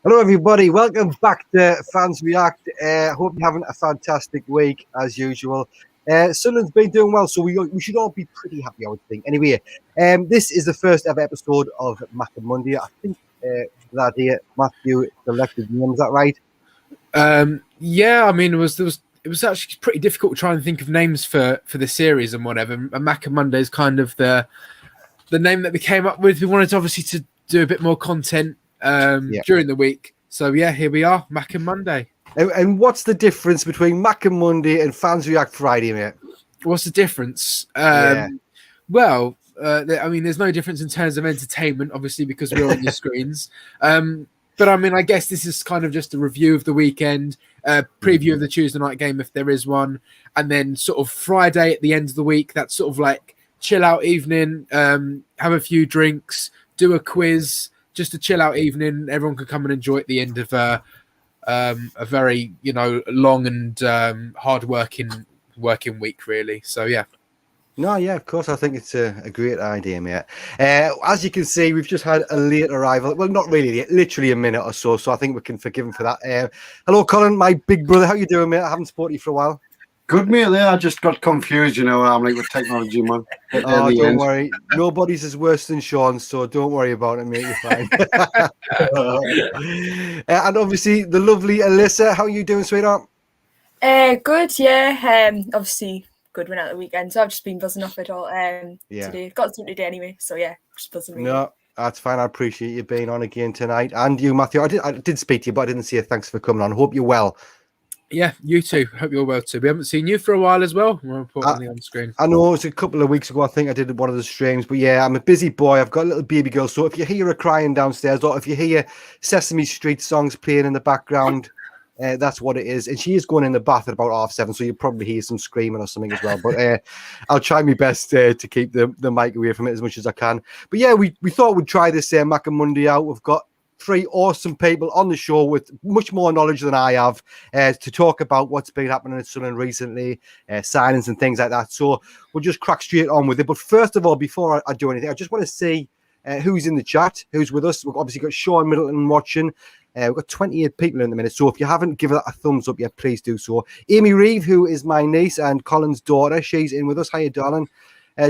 Hello, everybody. Welcome back to Fans React. Hope you're having a fantastic week, as usual. Sunderland's been doing well, so we should all be pretty happy, I would think. Anyway, this is the first ever episode of Mackem Monday. I think that here, Matthew selected the name. Is that right? Yeah, I mean, it was actually pretty difficult to try and think of names for the series and whatever. And Mackem Monday is kind of the name that we came up with. We wanted obviously to do a bit more content during the week. So yeah, here we are, Mackem Monday. And what's the difference between Mackem Monday and Fans React Friday, mate? What's the difference? Well, I mean, there's no difference in terms of entertainment, obviously, because we're on your screens. But I mean, I guess this is kind of just a review of the weekend, preview of the Tuesday night game if there is one, and then sort of Friday at the end of the week. That's sort of like chill out evening, have a few drinks, do a quiz, just a chill out evening. Everyone can come and enjoy at the end of a very long and hard working week, really. So yeah. No, yeah, of course. I think it's a great idea, mate. As you can see, we've just had a late arrival. Well, not really, literally a minute or so. So I think we can forgive him for that. Hello, Colin, my big brother. How you doing, mate? I haven't supported you for a while. Good, mate. There, I just got confused. I'm like with technology, man. Oh, don't worry. Nobody's as worse than Sean, so don't worry about it, mate. You're fine. And obviously, the lovely Alyssa. How are you doing, sweetheart? Good, yeah. Obviously, good win out the weekend, so I've just been buzzing off it all today. Got something today anyway, so yeah, just buzzing. Really. No, that's fine. I appreciate you being on again tonight, and you, Matthew. I did speak to you, but I didn't say thanks for coming on. Hope you're well. Yeah, you too. Hope you're well too. We haven't seen you for a while as well. More importantly, on screen. I know it was a couple of weeks ago. I think I did one of the streams, but yeah, I'm a busy boy. I've got a little baby girl, so if you hear her crying downstairs, or if you hear Sesame Street songs playing in the background. That's what it is, and she is going in the bath at about 7:30, so you'll probably hear some screaming or something as well. But I'll try my best to keep the mic away from it as much as I can. But yeah, we thought we'd try this Mackem Monday out. We've got 3 awesome people on the show with much more knowledge than I have to talk about what's been happening in Sunderland recently, signings and things like that. So we'll just crack straight on with it. But first of all, before I do anything, I just want to see who's in the chat, who's with us. We've obviously got Sean Middleton watching. We've got 28 people in the minute, so if you haven't given that a thumbs up yet, please do so. Amy Reeve, who is my niece and Colin's daughter, she's in with us. Hiya, darling.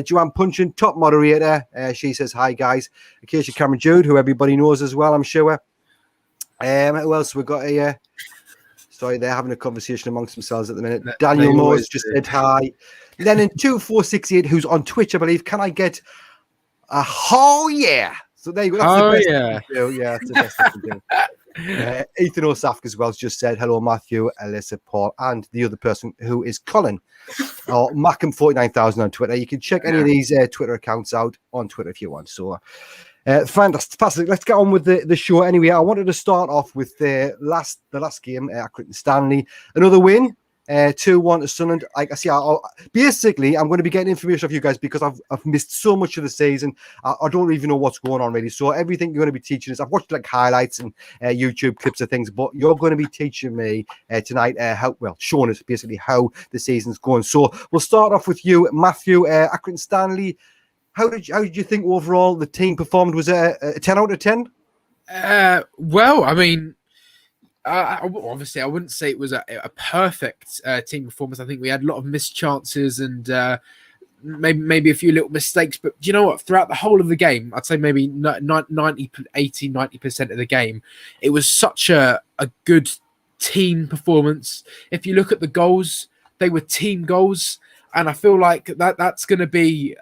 Joanne Punchin, top moderator. She says, hi, guys. Acacia Cameron Jude, who everybody knows as well, I'm sure. Who else? We've got a... sorry, they're having a conversation amongst themselves at the minute. Daniel Moores just said hi. Lennon2468, who's on Twitch, I believe. Can I get a oh, yeah? So there you go. That's the best you can do. Yeah, that's the best you can do. Ethan O'Safk as well has just said hello, Matthew, Alyssa, Paul, and the other person who is Colin, or Mackem49000 on Twitter. You can check any of these Twitter accounts out on Twitter if you want. So, fantastic. Let's get on with the show. Anyway, I wanted to start off with the last game, Recruitment Stanley, another win. 2-1 to Sunderland. Like I see, basically, I'm going to be getting information off you guys because I've missed so much of the season. I don't even know what's going on really. So everything you're going to be teaching us, I've watched like highlights and YouTube clips of things, but you're going to be teaching me tonight showing us basically how the season's going. So we'll start off with you, Matthew. Accrington Stanley. How did you think overall the team performed? Was it a 10 out of 10? Well, I mean. Obviously, I wouldn't say it was a perfect team performance. I think we had a lot of missed chances and maybe a few little mistakes. But you know what? Throughout the whole of the game, I'd say maybe 90% of the game, it was such a good team performance. If you look at the goals, they were team goals. And I feel like that's going to be...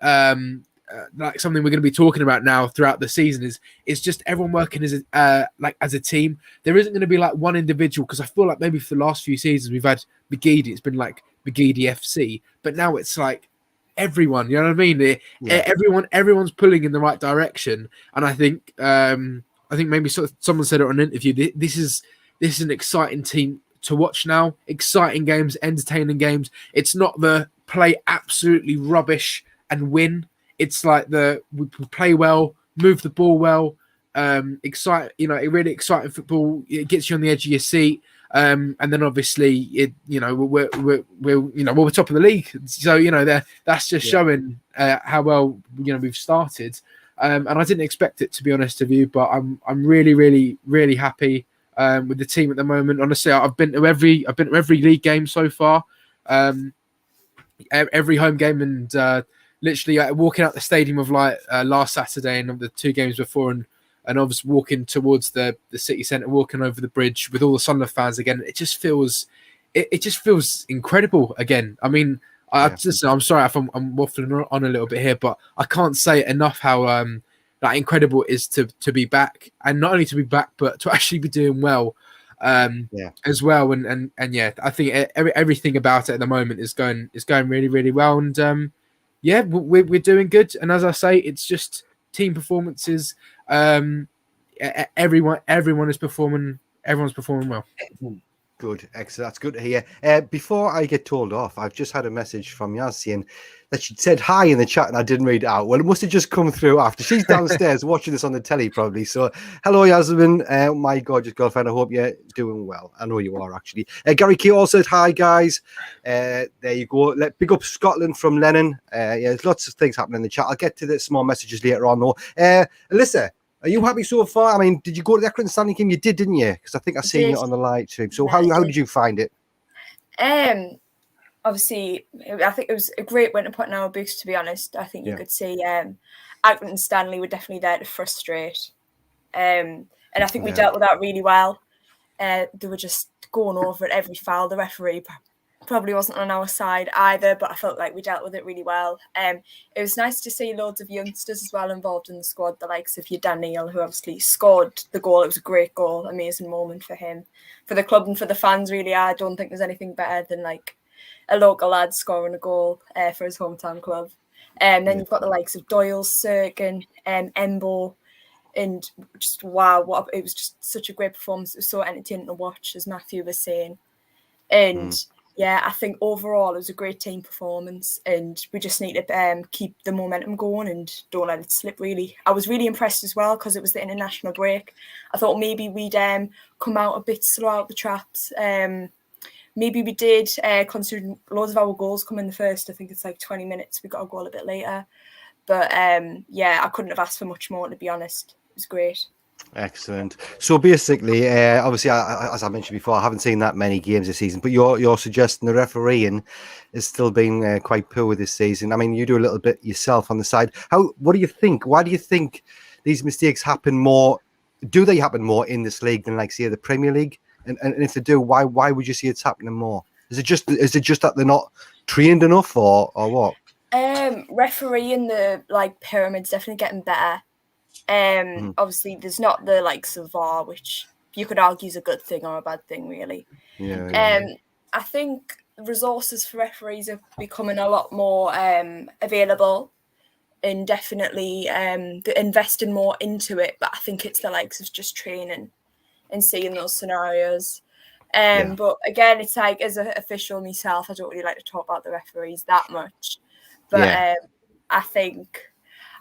like something we're going to be talking about now throughout the season is just everyone working as a team. There isn't going to be like one individual, because I feel like maybe for the last few seasons we've had Begidi, it's been like Begidi FC, but now it's like everyone, you know what I mean? Everyone's pulling in the right direction, and I think maybe someone said it on an interview. This is an exciting team to watch now. Exciting games, entertaining games. It's not the play absolutely rubbish and win. It's like we play well, move the ball well, really exciting football. It gets you on the edge of your seat, and then obviously we're top of the league. So that's just showing how well we've started. And I didn't expect it, to be honest with you, but I'm really, really, really happy with the team at the moment. Honestly, I've been to every league game so far, every home game, and literally walking out the stadium of last Saturday and of the 2 games before, and obviously walking towards the city centre, walking over the bridge with all the Sunderland fans again. It just feels incredible again. I mean, I'm sorry if I'm waffling on a little bit here, but I can't say enough how that incredible it is to be back, and not only to be back, but to actually be doing well as well. And yeah, I think everything about it at the moment is going really, really well. And yeah, we're doing good. And as I say, it's just team performances. Everyone is performing. Everyone's performing well. Good, excellent. That's good to hear. Before I get told off, I've just had a message from Yaz saying that she said hi in the chat and I didn't read it out. Well, it must have just come through after. She's downstairs watching this on the telly probably. So hello, Yasmin, my gorgeous girlfriend. I hope you're doing well. I know you are, actually. Gary Key also said hi, guys. There you go. Big up Scotland from Lennon. Yeah, there's lots of things happening in the chat. I'll get to the small messages later on, though. Alyssa, are you happy so far? I mean, did you go to the Accrington Stanley game? You did, didn't you? Because I think I seen it on the live stream. So how did you find it? Obviously, I think it was a great win to put in our books, to be honest. I think you could see Accrington Stanley were definitely there to frustrate. And I think we dealt with that really well. They were just going over at every foul. The referee probably wasn't on our side either, but I felt like we dealt with it really well. It was nice to see loads of youngsters as well involved in the squad, the likes of your Daniel, who obviously scored the goal. It was a great goal, amazing moment for him, for the club and for the fans, really. I don't think there's anything better than like a local lad scoring a goal for his hometown club. And then you've got the likes of Doyle, Sirkin, Embo, and just wow, it was just such a great performance. It was so entertaining to watch, as Matthew was saying. And yeah, I think overall it was a great team performance, and we just need to keep the momentum going and don't let it slip, really. I was really impressed as well because it was the international break. I thought maybe we'd come out a bit slow out the traps. Maybe we did, considering loads of our goals come in the first. I think it's like 20 minutes. We got a goal a bit later. But yeah, I couldn't have asked for much more, to be honest. It was great. Excellent. So basically, obviously, as I mentioned before, I haven't seen that many games this season, but you're suggesting the refereeing has still been quite poor this season. I mean, you do a little bit yourself on the side. What do you think? Why do you think these mistakes happen more? Do they happen more in this league than, like, say, the Premier League? And if they do, why would you see it's happening more? Is it just that they're not trained enough, or what? Refereeing the pyramid's definitely getting better. Obviously there's not the likes of VAR, which you could argue is a good thing or a bad thing, really. I think resources for referees are becoming a lot more available, and definitely investing more into it. But I think it's the likes of just training and seeing those scenarios. But again, it's like, as an official myself, I don't really like to talk about the referees that much. But I think,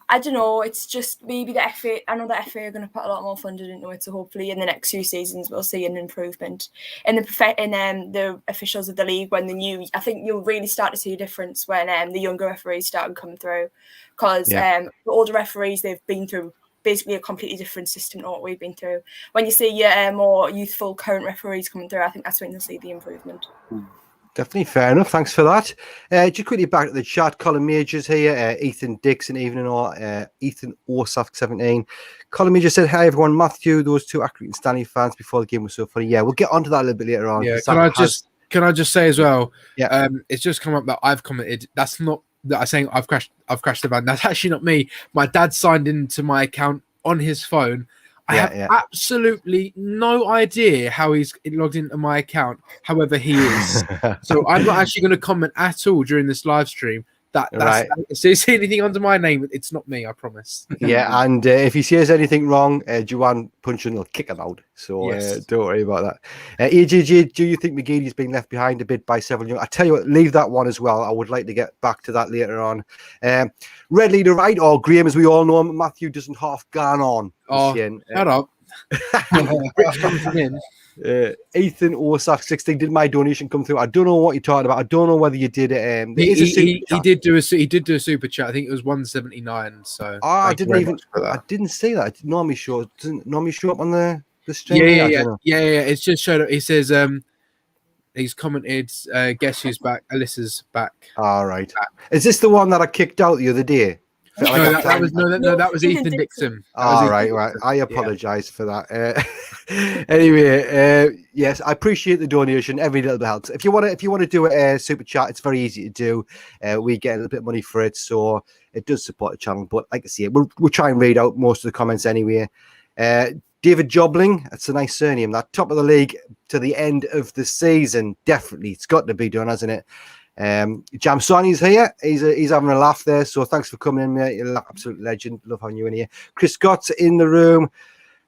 I don't know, it's just maybe the FA. I know the FA are going to put a lot more funding into it, so hopefully in the next few seasons we'll see an improvement in the officials of the league. I think you'll really start to see a difference when the younger referees start to come through, because the older referees, they've been through basically a completely different system to what we've been through. When you see your more youthful current referees coming through, I think that's when you'll see the improvement. Definitely, fair enough. Thanks for that. Just quickly back to the chat. Colin Majors here, Ethan Dixon, evening, or Ethan Orsaf 17. Colin Majors said, "Hi everyone, Matthew. Those two Accrington Stanley fans before the game was so funny." Yeah, we'll get onto that a little bit later on. Yeah, can I just say as well? Yeah, it's just come up that I've commented. That's not that I'm saying I've crashed the van. That's actually not me. My dad signed into my account on his phone. I have absolutely no idea how he's logged into my account. However, he is. So I'm not actually going to comment at all during this live stream. So you see anything under my name, it's not me, I promise. Yeah, and if he says anything wrong, Joanne Puncheon will kick him out. So don't worry about that. AJJ, do you think McGeady's been left behind a bit by several young? I tell you what, leave that one as well. I would like to get back to that later on. Red leader, right? Or Graham, as we all know him, Matthew doesn't half gone on. Oh, shut up. Ethan Orsaf 16, did my donation come through? I don't know what you're talking about. I don't know whether you did it. He did do a super chat. I think it was 179. So I didn't see that. It normally shows. Doesn't normally show up on the the stream? I don't know. Yeah. It's just showed up. He says he's commented, guess who's back? Alyssa's back. All right. Is this the one that I kicked out the other day? That was Ethan Dixon. All right. I apologize for that. Anyway, yes, I appreciate the donation. Every little bit helps. If you want to do a super chat, it's very easy to do. We get a little bit of money for it, so it does support the channel. But like I say, we'll try and read out most of the comments anyway. David Jobling, that's a nice surname. That top of the league to the end of the season. Definitely, it's got to be done, hasn't it? Jam Sonny's here. He's having a laugh there. So thanks for coming in, mate. You're an absolute legend. Love having you in here. Chris Scott's in the room.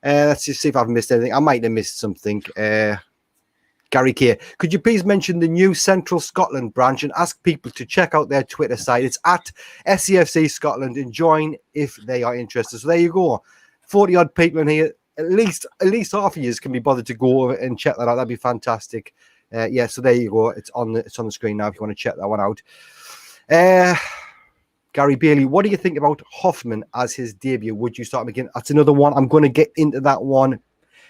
Let's just see if I've missed anything. I might have missed something. Gary Keir, could you please mention the new Central Scotland branch and ask people to check out their Twitter site? It's at SCFC Scotland and join if they are interested. So there you go. 40 odd people in here. At least half of you can be bothered to go over and check that out. That'd be fantastic. So there you go. It's on the screen now if you want to check that one out. Gary Bailey, what do you think about Hoffman as his debut? Would you start him again? That's another one. I'm going to get into that one.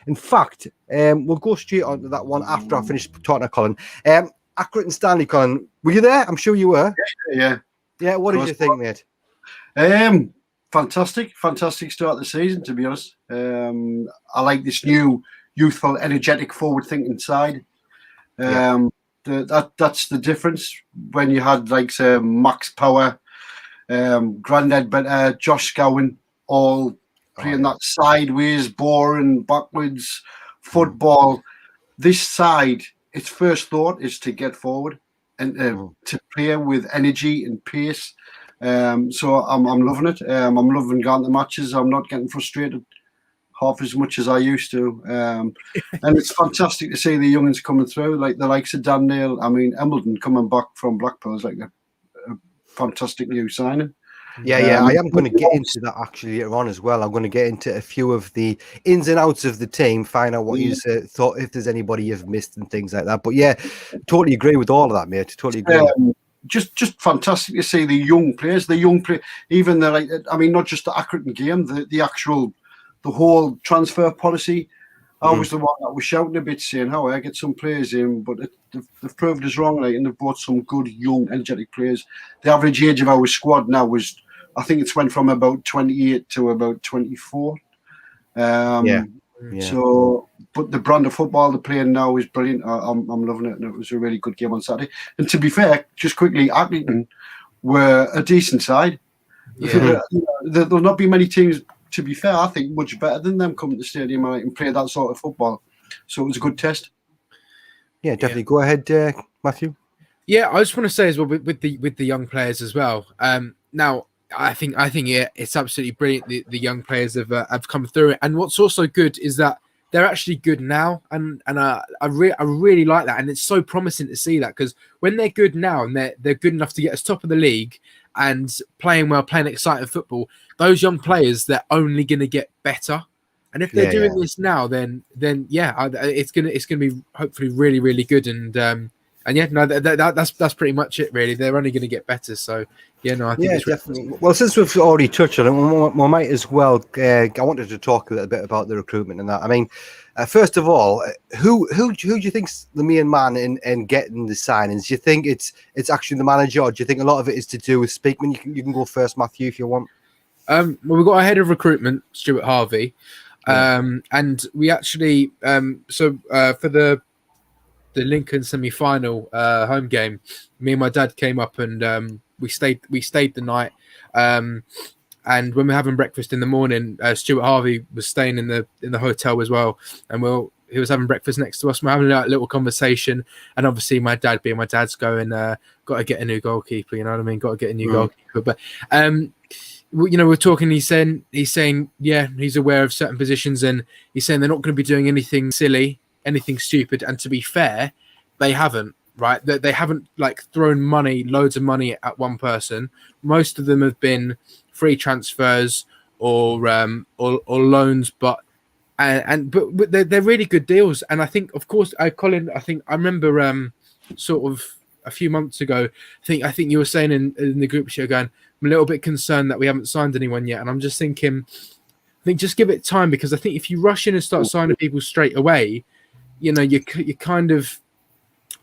In fact, we'll go straight on to that one after I finish talking to Colin. Accurate and Stanley, Colin, were you there? I'm sure you were. Yeah. What did you think, mate? Fantastic start of the season, to be honest. I like this new youthful, energetic, forward-thinking side. That's the difference when you had like Max Power, Grandad Better, Josh Scowen, all playing that sideways, boring, backwards football. This side, its first thought is to get forward and to play with energy and pace. So I'm loving it. I'm loving going to matches. I'm not getting frustrated half as much as I used to. And it's fantastic to see the youngins coming through, like the likes of Dan Neil. I mean, Embleton coming back from Blackpool is like a fantastic new signing. I am going to get into that actually later on as well. I'm going to get into a few of the ins and outs of the team, find out what you thought, if there's anybody you've missed and things like that. But yeah, totally agree with all of that, mate. Totally agree. Just fantastic to see the young players, even the like. I mean, not just the Accrington game, the whole transfer policy. I was the one that was shouting a bit, saying how I get some players in, but they've proved us wrong, and they've brought some good young, energetic players. The average age of our squad now was, I think it's went from about 28 to about 24. So, but the brand of football they're playing now is brilliant. I'm loving it, and it was a really good game on Saturday. And to be fair, just quickly, Accrington were a decent side. There'll not be many teams, to be fair, I think much better than them coming to the stadium and play that sort of football. So it was a good test. Yeah, definitely. Go ahead, Matthew. Yeah, I just want to say as well with the young players as well. Now, I think it's absolutely brilliant. The young players have come through it, and what's also good is that they're actually good now, and I really like that, and it's so promising to see that, because when they're good now and they're good enough to get us top of the league and playing well, playing exciting football, those young players, they're only going to get better. And if they're doing this now, then it's gonna be hopefully really, really good. And that's pretty much it, really. They're only going to get better. So I think it's definitely. Well, since we've already touched on it, we might as well. I wanted to talk a little bit about the recruitment and that. I mean, first of all, who do you think's the main man in getting the signings? Do you think it's actually the manager, or do you think a lot of it is to do with Speakman? You can go first, Matthew, if you want. Well, we've got our head of recruitment, Stuart Harvey, and we actually for the Lincoln semi-final home game, me and my dad came up and we stayed the night. And when we were having breakfast in the morning, Stuart Harvey was staying in the hotel as well, and he was having breakfast next to us. We're having a little conversation, and obviously my dad, being my dad's, going, got to get a new goalkeeper. You know what I mean? Got to get a new goalkeeper. But we're talking. He's saying, he's aware of certain positions, and he's saying they're not going to be doing anything silly, anything stupid. And to be fair, they haven't. Right? They haven't thrown loads of money at one person. Most of them have been free transfers or loans, but they're really good deals. And I think, of course, Colin, I remember sort of a few months ago, I think you were saying in the group show, going, I'm a little bit concerned that we haven't signed anyone yet. And I'm just thinking, I think just give it time, because I think if you rush in and start signing people straight away, you kind of,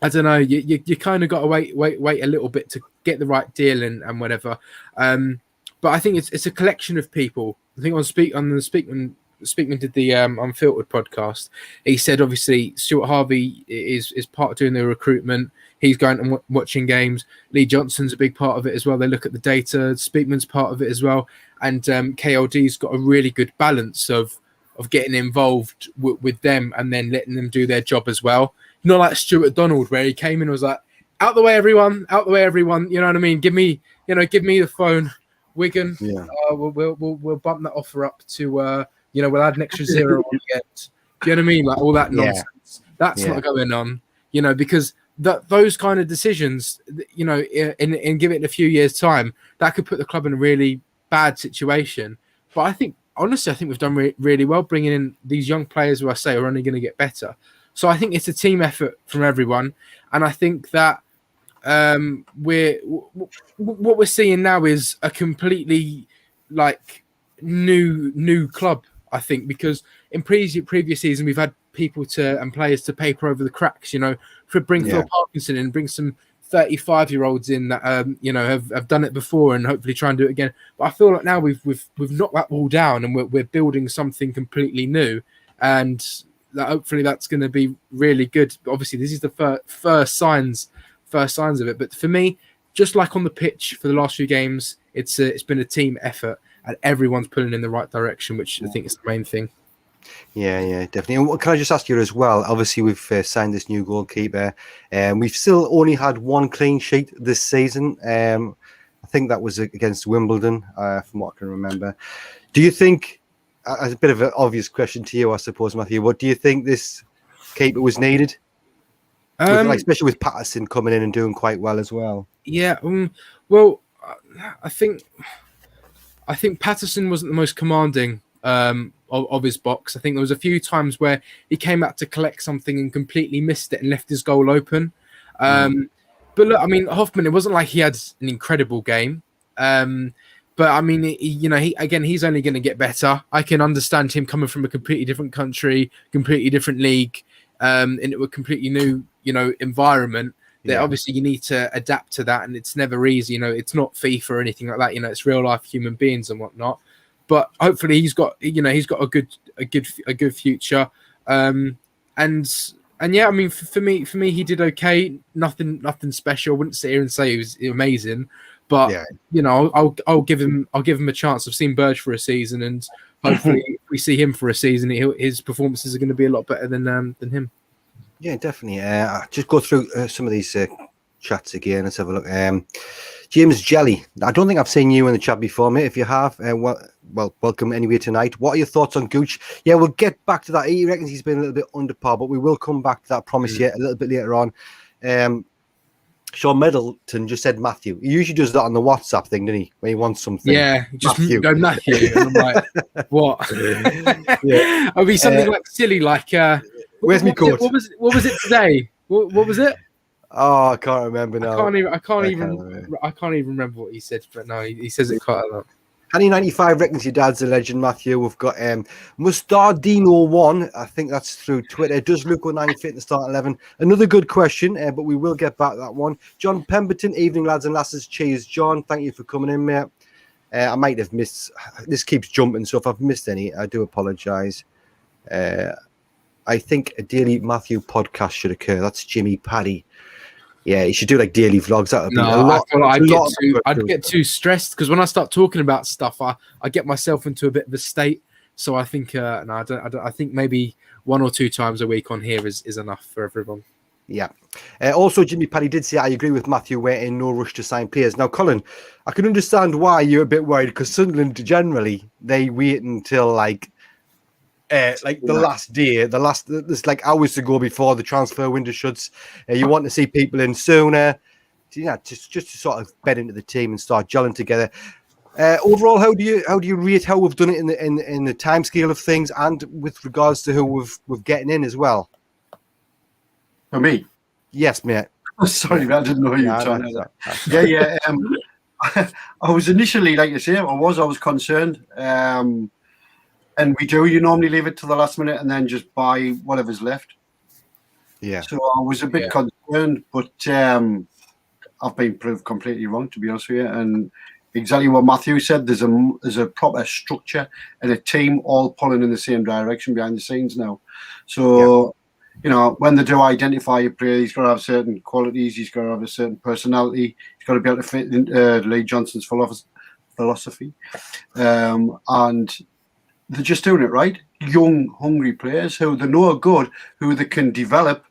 I don't know, you kind of got to wait a little bit to get the right deal and whatever. But I think it's a collection of people. I think on the Speakman did the Unfiltered podcast. He said obviously Stuart Harvey is part of doing the recruitment. He's going and watching games. Lee Johnson's a big part of it as well. They look at the data. Speakman's part of it as well. And KLD's got a really good balance of getting involved with them and then letting them do their job as well. Not like Stuart Donald, where he came in and was like, out the way, everyone. You know what I mean? Give me the phone, Wigan. Yeah. We'll bump that offer up to, we'll add an extra 0 on the end. Do you know what I mean? Like all that nonsense. Yeah. That's not going on, because those kind of decisions, and give it a few years' time, that could put the club in a really bad situation. But honestly, I think we've done really well bringing in these young players who I say are only going to get better. So I think it's a team effort from everyone. And I think that what we're seeing now is a completely new club, I think, because in previous season we've had people and players to paper over the cracks, bring Phil Parkinson in, bring some 35-year-olds in that have done it before and hopefully try and do it again. But I feel like now we've knocked that all down and we're building something completely new, and hopefully that's going to be really good. But obviously this is the first signs of it. But for me, just like on the pitch for the last few games, it's been a team effort and everyone's pulling in the right direction, which I think is the main thing. Yeah, definitely. And can I just ask you as well? Obviously, we've signed this new goalkeeper, and we've still only had one clean sheet this season. I think that was against Wimbledon, from what I can remember. Do you think, as a bit of an obvious question to you, I suppose, Matthew, what do you think this keeper was needed? Especially with Patterson coming in and doing quite well as well. Yeah. Well, I think Patterson wasn't the most commanding of his box. I think there was a few times where he came out to collect something and completely missed it and left his goal open. But look, I mean, Hoffman, it wasn't like he had an incredible game. But I mean, he's only going to get better. I can understand him coming from a completely different country, completely different league, into a completely new, environment. That obviously you need to adapt to that, and it's never easy. It's not FIFA or anything like that. It's real life human beings and whatnot. But hopefully he's got a good future. And yeah, I mean, for me, he did okay. Nothing special. I wouldn't sit here and say he was amazing, but I'll give him a chance. I've seen Burge for a season, and hopefully if we see him for a season, his performances are going to be a lot better than him. Yeah, definitely. Just go through some of these chats again. Let's have a look. James Jelly. I don't think I've seen you in the chat before, mate. If you have, well, welcome anyway tonight. What are your thoughts on Gooch? Yeah, we'll get back to that. He reckons he's been a little bit under par, but we will come back to that, promise you, a little bit later on. Sean Middleton just said Matthew. He usually does that on the WhatsApp thing, doesn't he? When he wants something. Yeah, just go Matthew. And I'm like, what? It'll be something like silly, like where's my coat? What was it today? What was it? Oh, I can't remember now. I can't even remember what he said, but no, he says it quite a lot. Hanny95 reckons your dad's a legend, Matthew. We've got Mustardino1. I think that's through Twitter. Does Luco 9 fit in the start 11? Another good question, but we will get back to that one. John Pemberton, evening, lads and lasses. Cheers, John. Thank you for coming in, mate. I might have missed. This keeps jumping, so if I've missed any, I do apologise. I think a daily Matthew podcast should occur. That's Jimmy Paddy. Yeah, you should do like daily vlogs. That would be a lot. I feel like I'd get too stressed because when I start talking about stuff, I get myself into a bit of a state. So I think I think maybe 1 or 2 times a week on here is enough for everyone. Yeah. Also, Jimmy Paddy did say, I agree with Matthew, we're in no rush to sign players. Now, Colin, I can understand why you're a bit worried because Sunderland generally they wait until the last day, there's like hours to go before the transfer window shuts. You want to see people in sooner, just to sort of bed into the team and start gelling together. Overall, how do you rate how we've done it in the time scale of things and with regards to who we're getting in as well? For me, yes, mate. Sorry, I didn't know you were trying to. Yeah. I was initially, like you say, I was concerned. And we do. You normally leave it to the last minute and then just buy whatever's left. Yeah. So I was a bit concerned, but I've been proved completely wrong, to be honest with you. And exactly what Matthew said, there's a proper structure and a team all pulling in the same direction behind the scenes now. So, when they do identify a player, he's got to have certain qualities, he's got to have a certain personality, he's got to be able to fit into Lee Johnson's philosophy. And they're just doing it right. Young, hungry players who they know are good, who they can develop.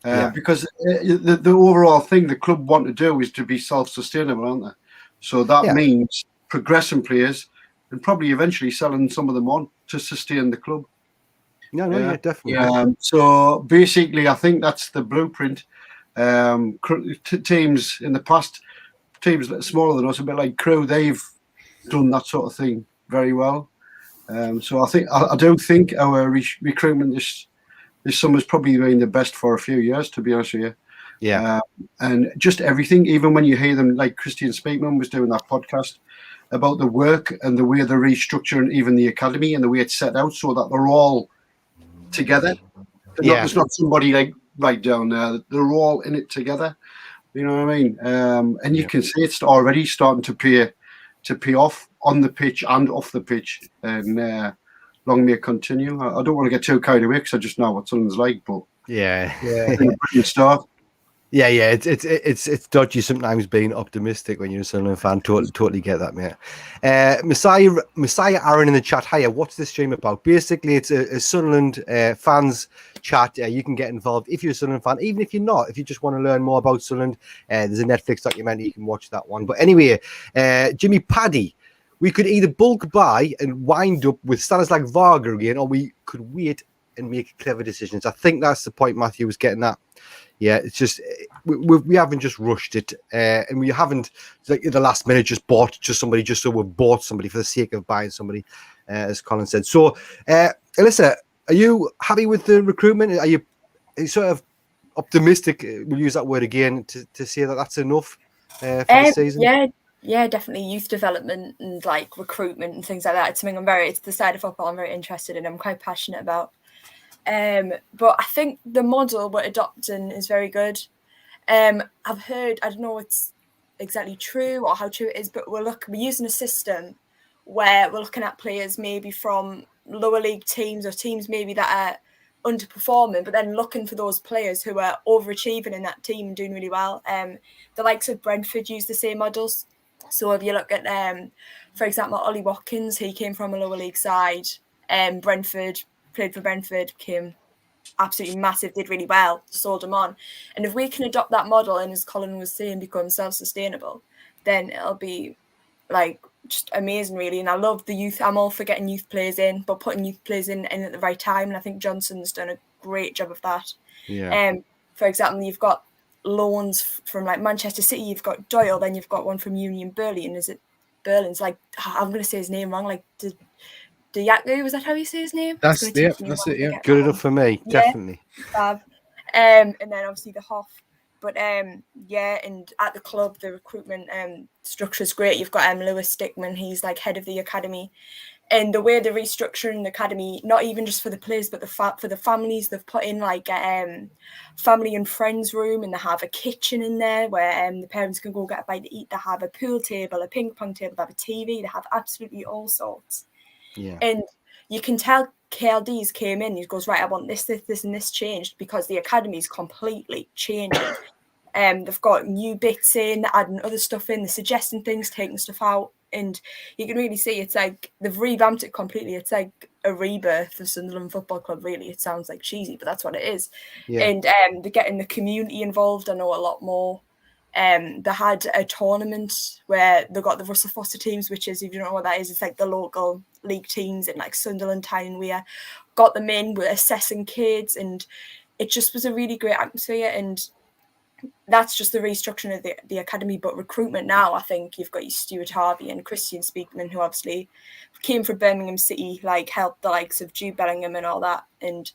Because the overall thing the club want to do is to be self-sustainable, aren't they? So that means progressing players and probably eventually selling some of them on to sustain the club. Yeah, definitely. So basically, I think that's the blueprint. Teams in the past, teams that are smaller than us, a bit like Crewe, they've done that sort of thing very well. So I do think our recruitment this summer's probably been the best for a few years, to be honest with you. Yeah. And just everything, even when you hear them, like Christian Speakman was doing that podcast about the work and the way they're restructuring even the academy and the way it's set out so that they're all together. There's not somebody like right down there. They're all in it together. You know what I mean? And you can see it's already starting to pay off on the pitch and off the pitch. And long may it continue. I don't want to get too carried away because I just know what Sunderland's like, but yeah. brilliant start. Yeah, it's dodgy sometimes being optimistic when you're a Sunderland fan. Totally get that, mate. Messiah Aaron in the chat. Hiya, what's this stream about? Basically, it's a Sunderland fans chat. You can get involved if you're a Sunderland fan, even if you're not. If you just want to learn more about Sunderland, there's a Netflix documentary. You can watch that one. But anyway, Jimmy Paddy. We could either bulk buy and wind up with standards like Varga again, or we could wait and make clever decisions. I think that's the point Matthew was getting at. Yeah, it's just we haven't just rushed it, and we haven't like at the last minute just bought somebody just so we've bought somebody for the sake of buying somebody, as Colin said. So, Alyssa, are you happy with the recruitment? Are you sort of optimistic? We'll use that word again to say that that's enough for the season. Yeah, definitely youth development and like recruitment and things like that. It's something it's the side of football I'm very interested in. I'm quite passionate about. But I think the model we're adopting is very good. I've heard, I don't know if it's exactly true or how true it is, but we're using a system where we're looking at players maybe from lower league teams or teams maybe that are underperforming, but then looking for those players who are overachieving in that team and doing really well. The likes of Brentford use the same models. So if you look at, for example, Ollie Watkins, he came from a lower league side. Brentford, played for Brentford, became absolutely massive, did really well, sold him on. And if we can adopt that model and, as Colin was saying, become self-sustainable, then it'll be like just amazing, really. And I love the youth. I'm all for getting youth players in, but putting youth players in at the right time. And I think Johnson's done a great job of that. Yeah. For example, you've got loans from like Manchester City, you've got Doyle, then you've got one from Union Berlin. Is it Berlin's? Like, I'm going to say his name wrong. Like, Diaku, was that how you say his name? That's it. Yeah, good enough for me, definitely. Fab. And then obviously the Hoff. But and at the club, the recruitment structure is great. You've got Lewis Stickman, he's like head of the academy. And the way they're restructuring the academy, not even just for the players, but for the families, they've put in like family and friends room, and they have a kitchen in there where the parents can go get a bite to eat. They have a pool table, a ping pong table, they have a TV, they have absolutely all sorts. Yeah. And you can tell KLD's came in, he goes, right, I want this, and this changed, because the academy's completely changing. They've got new bits in, adding other stuff in, they're suggesting things, taking stuff out. And you can really see it's like they've revamped it completely. It's like a rebirth of Sunderland Football Club, really. It sounds like cheesy, but that's what it is. Yeah. And they're getting the community involved, I know, a lot more. They had a tournament where they got the Russell Foster teams, which is, if you don't know what that is, it's like the local league teams in like Sunderland, Tyne and Weir. Got them in, we're assessing kids, and it just was a really great atmosphere. And that's just the restructuring of the academy. But recruitment now, I think you've got your Stuart Harvey and Christian Speakman, who obviously came from Birmingham City, like helped the likes of Jude Bellingham and all that. And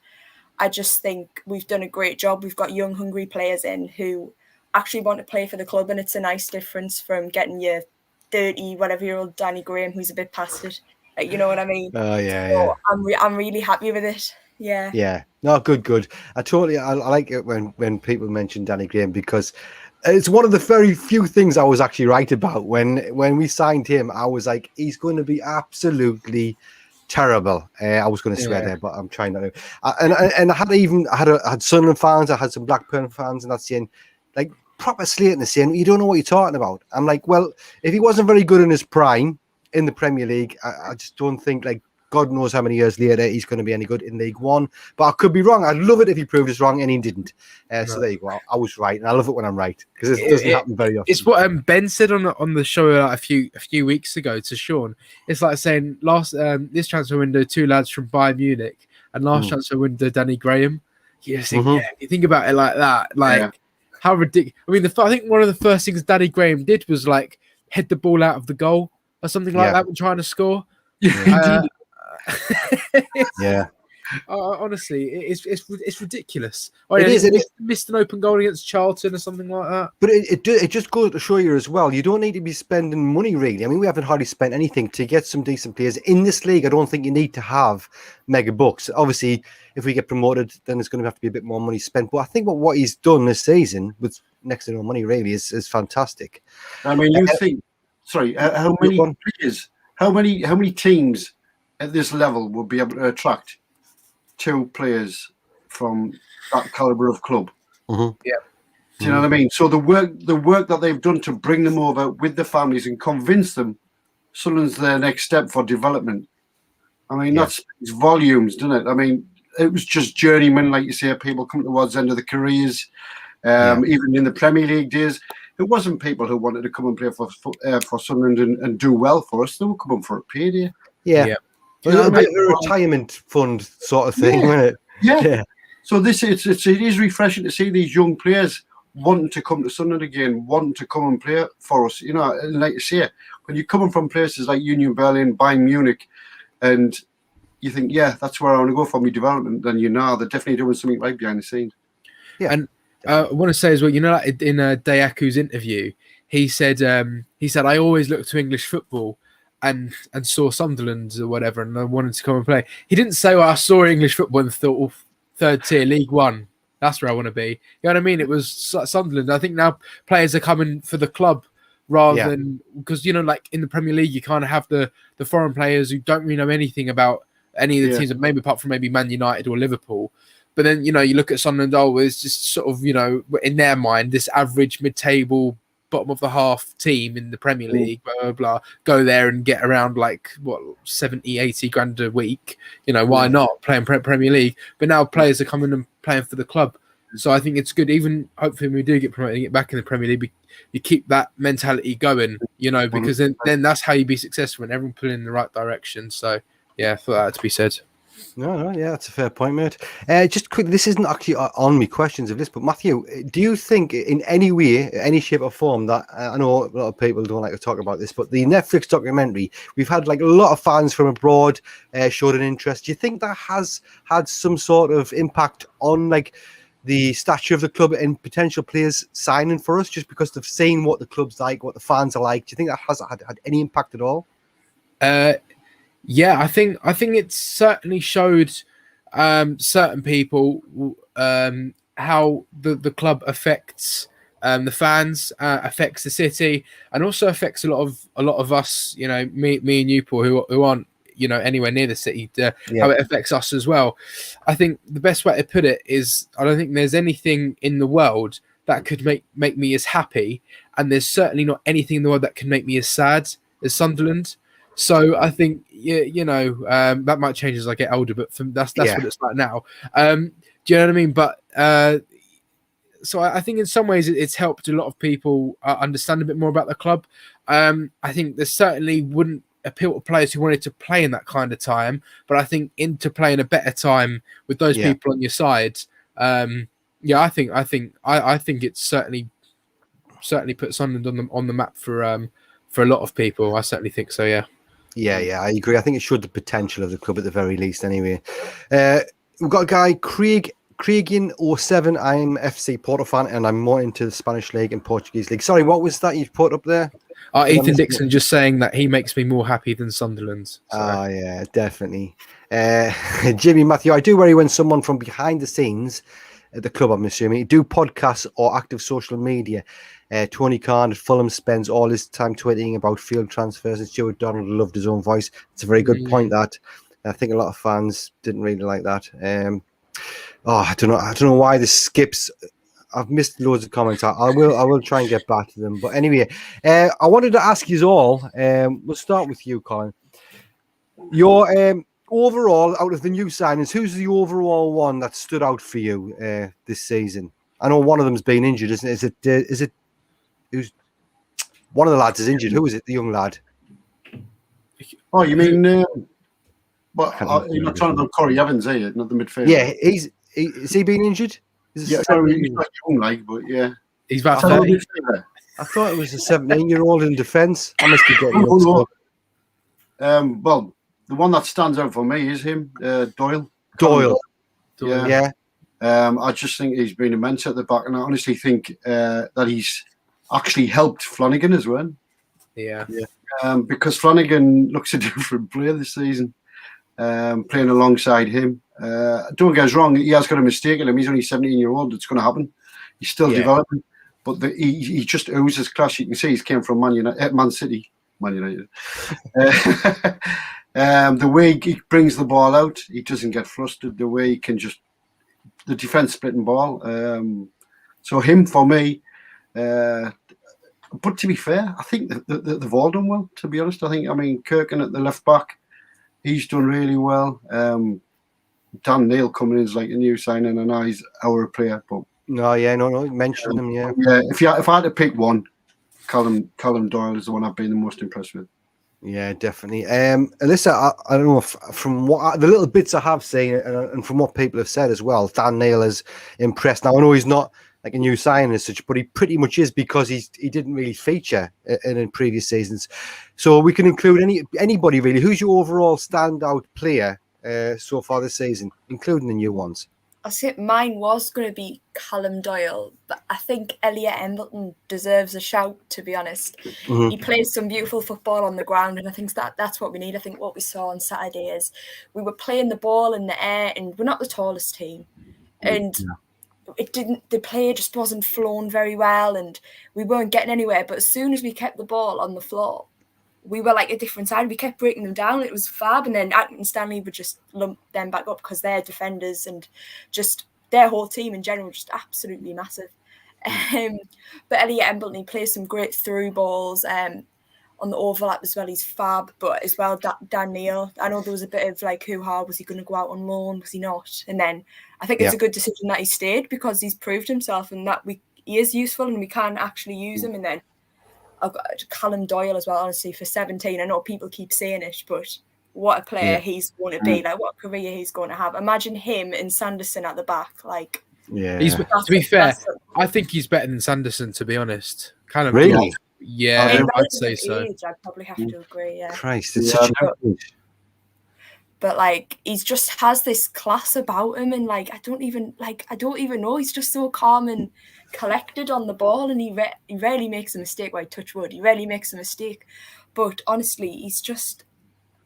I just think we've done a great job. We've got young, hungry players in who actually want to play for the club, and it's a nice difference from getting your 30 whatever year old Danny Graham, who's a bit past it. Like, you know what I mean? Oh yeah, So yeah. I'm really happy with it. Yeah. Yeah, no, good. I like it when people mention Danny Graham, because it's one of the very few things I was actually right about. When we signed him, I was like, he's going to be absolutely terrible. I was going to swear there, but I'm trying not to. And I had Sunderland fans, I had some Blackburn fans, and that's saying, like, proper slating the saying, you don't know what you're talking about. I'm like, well, if he wasn't very good in his prime in the Premier League, I just don't think, like, God knows how many years later he's going to be any good in League One. But I could be wrong. I'd love it if he proved us wrong, and he didn't. So there you go. I was right, and I love it when I'm right, because it doesn't happen very often. It's what Ben said on the show like a few weeks ago to Sean. It's like saying this transfer window, 2 lads from Bayern Munich, and last transfer window, Danny Graham. You think about it like that, like how ridiculous. I mean, I think one of the first things Danny Graham did was like head the ball out of the goal or something like that when trying to score. Yeah. Honestly, it's ridiculous. It is. He missed an open goal against Charlton or something like that. But it just goes to show you as well, you don't need to be spending money, really. I mean, we haven't hardly spent anything to get some decent players in this league. I don't think you need to have mega bucks. Obviously, if we get promoted, then there's going to have to be a bit more money spent. But I think what he's done this season with next to no money, really, is fantastic. I mean, you think, sorry, how many players, how many teams at this level would be able to attract 2 players from that caliber of club? Mm-hmm. Yeah. Do you know what I mean? So the work that they've done to bring them over with the families and convince them Sunderland's their next step for development. I mean, that speaks volumes, doesn't it? I mean, it was just journeymen, like you say, people come towards the end of the careers. Even in the Premier League days, it wasn't people who wanted to come and play for Sunderland and do well for us. They were coming for a payday. Yeah. A little bit of a retirement fund sort of thing, wasn't it? Yeah. So it is refreshing to see these young players wanting to come to Sunderland again, wanting to come and play for us. You know, and like you say, when you're coming from places like Union Berlin, Bayern Munich, and you think, that's where I want to go for my development, then they're definitely doing something right behind the scenes. Yeah. And I want to say as well, like in Dayaku's interview, he said, I always look to English football and saw Sunderland or whatever, and I wanted to come and play. He didn't say, I saw English football and thought, third tier, League One, that's where I want to be. You know what I mean? It was Sunderland. I think now players are coming for the club rather than, because, like in the Premier League, you kind of have the foreign players who don't really know anything about any of the teams, maybe apart from maybe Man United or Liverpool. But then, you look at Sunderland, it's just sort of, in their mind, this average mid-table, bottom of the half team in the Premier League, blah, blah, blah, go there and get around 70, 80 grand a week. Why not playing Premier League? But now players are coming and playing for the club. So I think it's good. Even hopefully when we do get promoted and get back in the Premier League, you keep that mentality going, because then that's how you be successful and everyone pulling in the right direction. So yeah, for that to be said. No, that's a fair point, mate. Just quick, this isn't actually on me questions of this, but Matthew, do you think in any way, any shape or form that, I know a lot of people don't like to talk about this, but the Netflix documentary, we've had a lot of fans from abroad showed an interest. Do you think that has had some sort of impact on the stature of the club and potential players signing for us, just because they've seen what the club's like, what the fans are like? Do you think that has had any impact at all? Yeah, I think it certainly showed certain people how the club affects the fans, affects the city, and also affects a lot of us. Me and you, Paul, who aren't anywhere near the city. How it affects us as well. I think the best way to put it is, I don't think there's anything in the world that could make me as happy, and there's certainly not anything in the world that can make me as sad as Sunderland. So I think that might change as I get older, but that's what it's like now. Do you know what I mean? But so I think in some ways it's helped a lot of people understand a bit more about the club. I think there certainly wouldn't appeal to players who wanted to play in that kind of time, but I think into playing a better time with those people on your side. I think it's certainly put Sunderland on the map for a lot of people. I certainly think so. Yeah. Yeah, I agree. I think it showed the potential of the club at the very least. Anyway, we've got a guy, Craigian07. I'm FC Porto fan, and I'm more into the Spanish league and Portuguese league. Sorry, what was that you put up there? Ethan Dixon just saying that he makes me more happy than Sunderland. Oh, yeah, definitely. Jimmy Matthew, I do worry when someone from behind the scenes at the club, I'm assuming, do podcasts or active social media. Tony Khan at Fulham spends all his time tweeting about field transfers, and Stuart Donald loved his own voice. It's a very good point, that. I think a lot of fans didn't really like that. I don't know why this skips. I've missed loads of comments. I will try and get back to them. But anyway, I wanted to ask you all. We'll start with you, Colin. Your overall, out of the new signings, who's the overall one that stood out for you this season? I know one of them's been injured, isn't it? Is it? Who's one of the lads is injured? Who is it? The young lad. Oh, you mean? You're not talking about Corey Evans, are you? Not the midfielder. Yeah, is he been injured? He's not young, like, but yeah. He's about 30. I thought it was a 17-year-old in defence. I must be getting up. Well, the one that stands out for me is him, Doyle. Yeah. I just think he's been immense at the back, and I honestly think that he's actually helped Flanagan as well. Yeah. Because Flanagan looks a different player this season, playing alongside him. Don't get us wrong, he has got a mistake in him. He's only 17-year-old. It's going to happen. He's still developing, but he just oozes class. You can see he's came from Man City. The way he brings the ball out, he doesn't get flustered. The way he can just the defense splitting ball. So him for me. But to be fair, I think they've all done well. To be honest, I mean Kirkin at the left back, he's done really well. Dan Neil coming in is like a new signing, and he's our player. But no, mention him. Yeah. If I had to pick one, Callum Doyle is the one I've been the most impressed with. Yeah, definitely. Alyssa, I don't know if, from what the little bits I have seen and from what people have said as well, Dan Neil is impressed. Now I know he's not like a new signing as such, but he pretty much is, because he didn't really feature in previous seasons. So we can include anybody really. Who's your overall standout player so far this season, including the new ones? I think mine was going to be Callum Doyle, but I think Elliot Embleton deserves a shout, to be honest. Mm-hmm. He plays some beautiful football on the ground, and I think that's what we need. I think what we saw on Saturday is we were playing the ball in the air, and we're not the tallest team. And the play just wasn't flowing very well, and we weren't getting anywhere. But as soon as we kept the ball on the floor, we were like a different side. We kept breaking them down. It was fab. And then Acton and Stanley would just lump them back up because they're defenders, and just their whole team in general, just absolutely massive. But Elliot Embleton plays some great through balls on the overlap as well. He's fab. But as well, Dan Neil, I know there was a bit of like, hoo-ha, was he going to go out on loan? Was he not? And then I think it's a good decision that he stayed, because he's proved himself and that he is useful and we can actually use him. And then I've got Callum Doyle as well, honestly, for 17. I know people keep saying it, but what a player he's going to be. Like, what a career he's going to have. Imagine him and Sanderson at the back. Like, to be fair, I think he's better than Sanderson, to be honest. Kind of really? Yeah, I'd say so. I'd probably have to agree, yeah. Christ, it's such a but like, he just has this class about him, and like, I don't even know. He's just so calm and collected on the ball, and he rarely makes a mistake. Well, touch wood, he rarely makes a mistake. But honestly, he's just,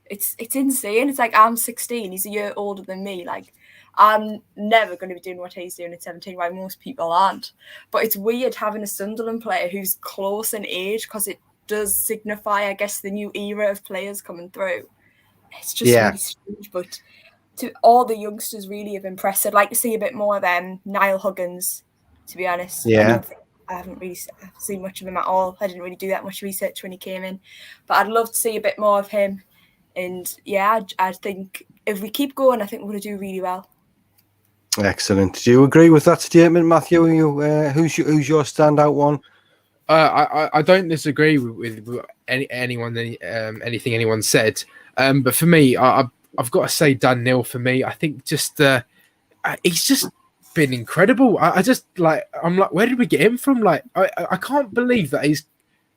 it's insane. It's like, I'm 16, he's a year older than me. Like, I'm never going to be doing what he's doing at 17, why most people aren't. But it's weird having a Sunderland player who's close in age, because it does signify, I guess, the new era of players coming through. It's just really strange, but to all the youngsters really have impressed. I'd like to see a bit more of Niall Huggins, to be honest. Yeah. I haven't really seen much of him at all. I didn't really do that much research when he came in, but I'd love to see a bit more of him. And yeah, I think if we keep going, I think we're going to do really well. Excellent. Do you agree with that statement, Matthew? Who's your standout one? I don't disagree with anything anyone said. But for me, I've got to say Dan Neil for me. I think just he's just been incredible. I'm like, where did we get him from? Like, I can't believe that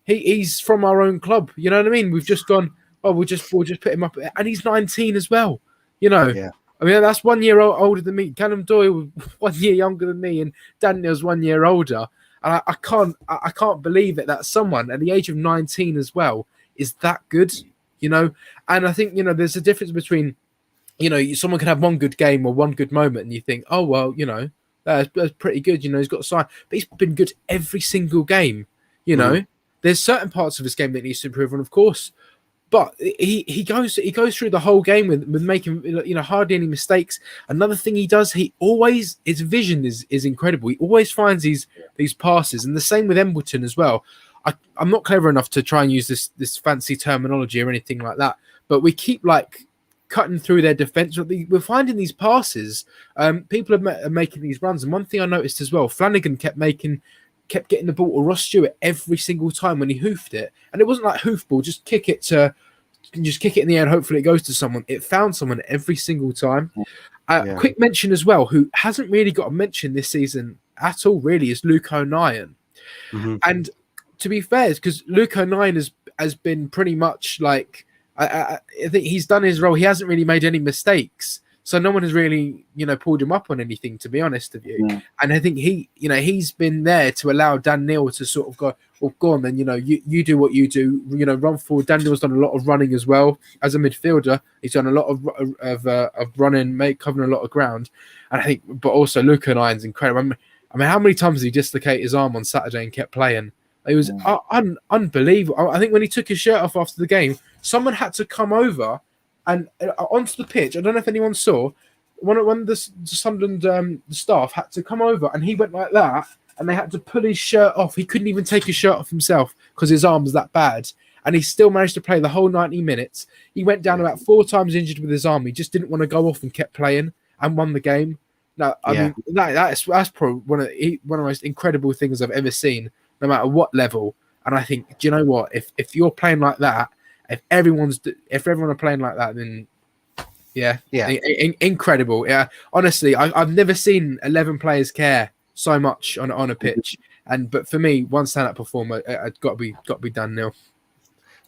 he's from our own club. You know what I mean? We've just gone, we'll just put him up, and he's 19 as well. You know. Yeah. I mean, that's 1 year older than me. Callum Doyle 1 year younger than me, and Dan Neil's 1 year older. And I can't believe it that someone at the age of 19 as well is that good, you know. And I think, you know, there's a difference between, you know, someone can have one good game or one good moment and you think, oh, well, you know, that's pretty good. You know, he's got a sign, but he's been good every single game. You know, there's certain parts of his game that needs to improve on, of course, but he goes through the whole game with making, you know, hardly any mistakes. Another thing he does, his vision is incredible. He always finds these passes, and the same with Embleton as well. I'm not clever enough to try and use this fancy terminology or anything like that, but we keep like cutting through their defense. We're finding these passes. People are making these runs, and one thing I noticed as well, Flanagan kept getting the ball to Ross Stewart every single time when he hoofed it, and it wasn't like hoof ball, just kick it in the air and hopefully it goes to someone. It found someone every single time. Quick mention as well, who hasn't really got a mention this season at all, really, is Luke O'Nien. And to be fair, because Luke O'Nien has been pretty much like, I think he's done his role. He hasn't really made any mistakes, so no one has really, you know, pulled him up on anything, to be honest with you. And I think he's been there to allow Dan Neil to sort of go, well, go on then, you know, you do what you do, you know, run forward. Dan Neil's done a lot of running as well as a midfielder. He's done a lot of running, covering a lot of ground. And I think, but also Luke O'Nien's incredible. I mean, how many times did he dislocate his arm on Saturday and kept playing? It was unbelievable. I think when he took his shirt off after the game, someone had to come over and onto the pitch. I don't know if anyone saw. One of the Sunderland staff had to come over, and he went like that, and they had to pull his shirt off. He couldn't even take his shirt off himself because his arm was that bad, and he still managed to play the whole 90 minutes. He went down about 4 times injured with his arm. He just didn't want to go off and kept playing and won the game. Now, I mean, that's probably one of the most incredible things I've ever seen, no matter what level. And I think, do you know what? If you're playing like that, if everyone are playing like that, then incredible. Yeah, honestly, I've never seen 11 players care so much on a pitch. But for me, one standout performer, it's got to be Dan Neil.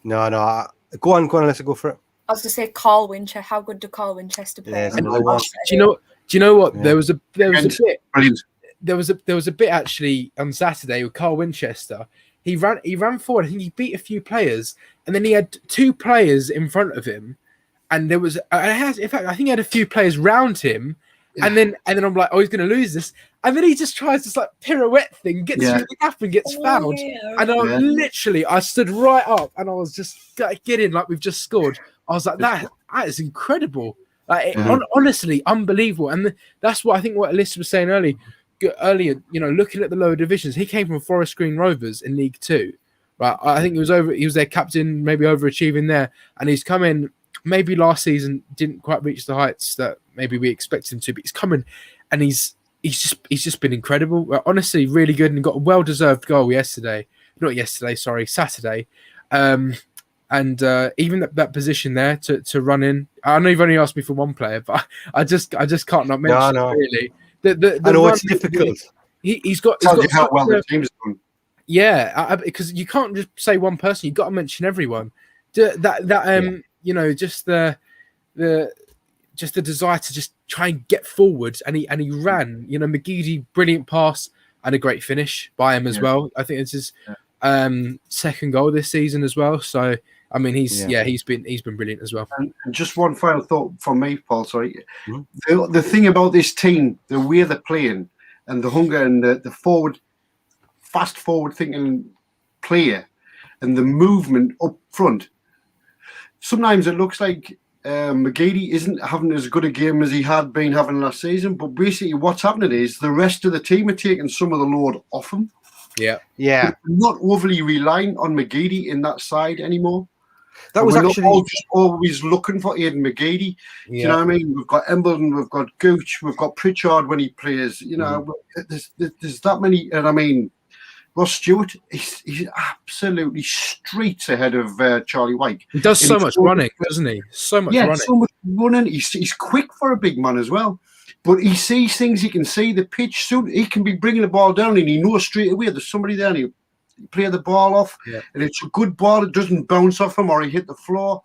No, go on, let's go for it. I was going to say Carl Winchester. How good do Carl Winchester play? Yeah, do you know what? Yeah. There was a bit. Brilliant. There was a bit actually on Saturday with Carl Winchester. He ran forward. I think he beat a few players, and then he had 2 players in front of him, and there was. I think he had a few players round him, and then I'm like, oh, he's going to lose this, and then he just tries this like pirouette thing, gets through the gap and gets fouled, and I stood right up, and I was just getting like we've just scored. I was like, that is incredible. Like honestly, unbelievable, and that's what I think. What Alyssa was saying earlier, you know, looking at the lower divisions, he came from Forest Green Rovers in League 2, right? I think he was their captain, maybe overachieving there, and he's come in. Maybe last season didn't quite reach the heights that maybe we expected him to, but he's coming, and he's just been incredible. Honestly, really good, and got a well-deserved goal Saturday. And even that position there to run in. I know you've only asked me for one player, but I just can't not mention it, really. I know it's difficult. He's got how well the team's done. Yeah, because you can't just say one person. You've got to mention everyone. You know, just the desire to just try and get forward, and he ran. You know, McGeady, brilliant pass and a great finish by him as well. I think it's his second goal this season as well. So I mean, he's been brilliant as well. And just one final thought from me, Paul. Sorry, the thing about this team, the way they're playing, and the hunger and the fast forward thinking player, and the movement up front. Sometimes it looks like McGeady isn't having as good a game as he had been having last season, but basically what's happening is the rest of the team are taking some of the load off him. Yeah. They're not overly relying on McGeady in that side anymore. That was actually not always looking for Aidan McGeady. Yeah. Do you know what I mean? We've got Embleton, we've got Gooch, we've got Pritchard when he plays. You know, there's that many, and I mean, Ross Stewart, he's absolutely streets ahead of Charlie White. He does so much running, doesn't he? So much running. So much running. He's quick for a big man as well. But he sees things, he can see the pitch. Soon he can be bringing the ball down and he knows straight away there's somebody there and he'll play the ball off. Yeah. And it's a good ball. It doesn't bounce off him or he hit the floor.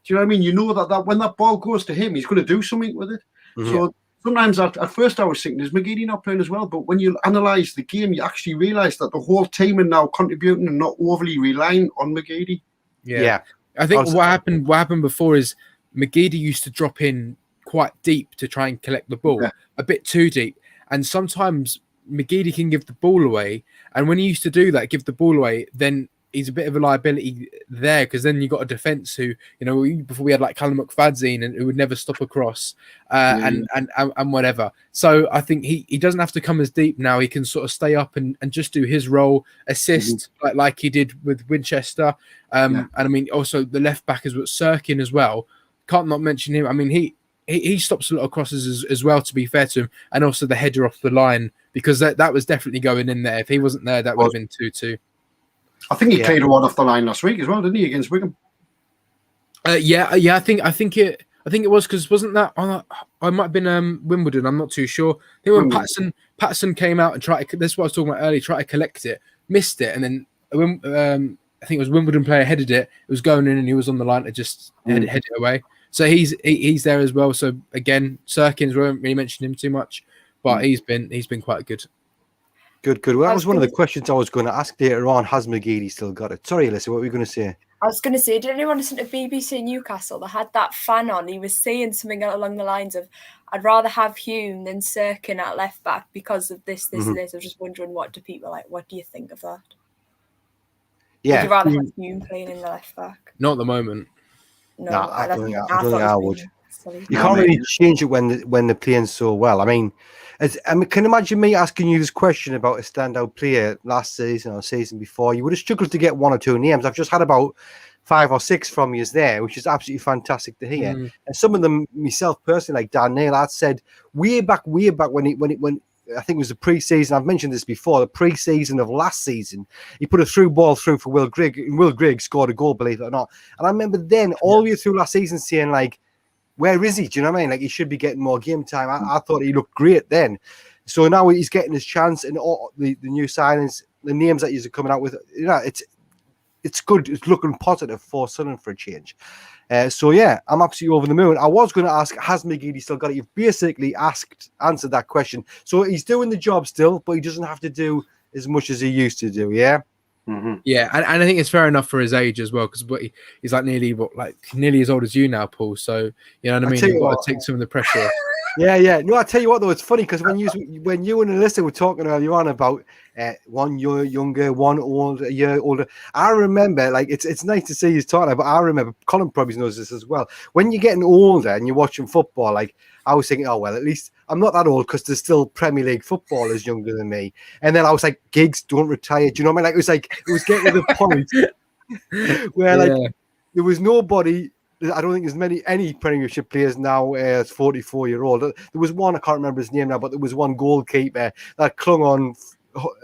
Do you know what I mean? You know that when that ball goes to him, he's going to do something with it. Mm-hmm. So sometimes at first I was thinking, is McGeady not playing as well? But when you analyse the game, you actually realise that the whole team are now contributing and not overly relying on McGeady. Yeah. I think what happened before is McGeady used to drop in quite deep to try and collect the ball, a bit too deep. And sometimes McGeady can give the ball away. And when he used to do that, give the ball away, then he's a bit of a liability there, because then you got a defence who, before we had like Callum McFadzean and who would never stop across and whatever. So I think he doesn't have to come as deep now. He can sort of stay up and just do his role, assist like he did with Winchester. And I mean, also the left back is Sirkin as well. Can't not mention him. I mean, he stops a lot of crosses as well, to be fair to him, and also the header off the line, because that was definitely going in there. If he wasn't there, that would have been 2-2. I think he played a one off the line last week as well, didn't he, against Wigan? Yeah. I think it was, because wasn't that on? I might have been Wimbledon. I'm not too sure. I think when Patterson came out and tried to, this is what I was talking about earlier, tried to collect it, missed it, and then I think it was Wimbledon player headed it. It was going in, and he was on the line to just head it away. So he's there as well. So again, Sirkins, we won't really mention him too much, but he's been quite good. Good. Well, that was one of the questions I was going to ask later on. Has McGeady still got it? Sorry, Alyssa, what were you going to say? I was going to say, did anyone listen to BBC Newcastle? They had that fan on. He was saying something along the lines of, I'd rather have Hume than Sirkin at left back because of this, and this. I was just wondering, what do you think of that? Yeah. Would you rather have Hume playing in the left back? Not at the moment. No, I don't think I would. Silly. You can't really change it when they're playing so well. I mean, can you imagine me asking you this question about a standout player last season or season before? You would have struggled to get one or two names. I've just had about 5 or 6 from you there, which is absolutely fantastic to hear. And some of them, myself personally, like Dan Neil, I'd said way back when I think it was the pre-season. I've mentioned this before. The pre-season of last season, he put a through ball through for Will Grigg, and Will Grigg scored a goal, believe it or not. And I remember then all the way through last season saying, like, where is he? Do you know what I mean? Like, he should be getting more game time. I thought he looked great then. So now he's getting his chance, and all the new signings, the names that he's coming out with, it's good. It's looking positive for Sunderland for a change. So yeah, I'm absolutely over the moon. I was going to ask, has McGeady still got it? You've basically answered that question. So he's doing the job still, but he doesn't have to do as much as he used to do. Yeah. Yeah, and I think it's fair enough for his age as well, because he's like nearly as old as you now, Paul. So you know what I mean. You've got to take some of the pressure off. Yeah. No, I tell you what though, it's funny because when you and Alyssa were talking earlier on about one year younger, one older, a year older, I remember, like, it's nice to see you talking, but I remember Colin probably knows this as well. When you're getting older and you're watching football, like, I was thinking, oh well, at least I'm not that old because there's still Premier League footballers younger than me. And then I was like, Giggs, don't retire. Do you know what I mean? Like, it was getting to the point where like there was nobody. I don't think there's any Premiership players now as 44-year-old. There was one, I can't remember his name now, but there was one goalkeeper that clung on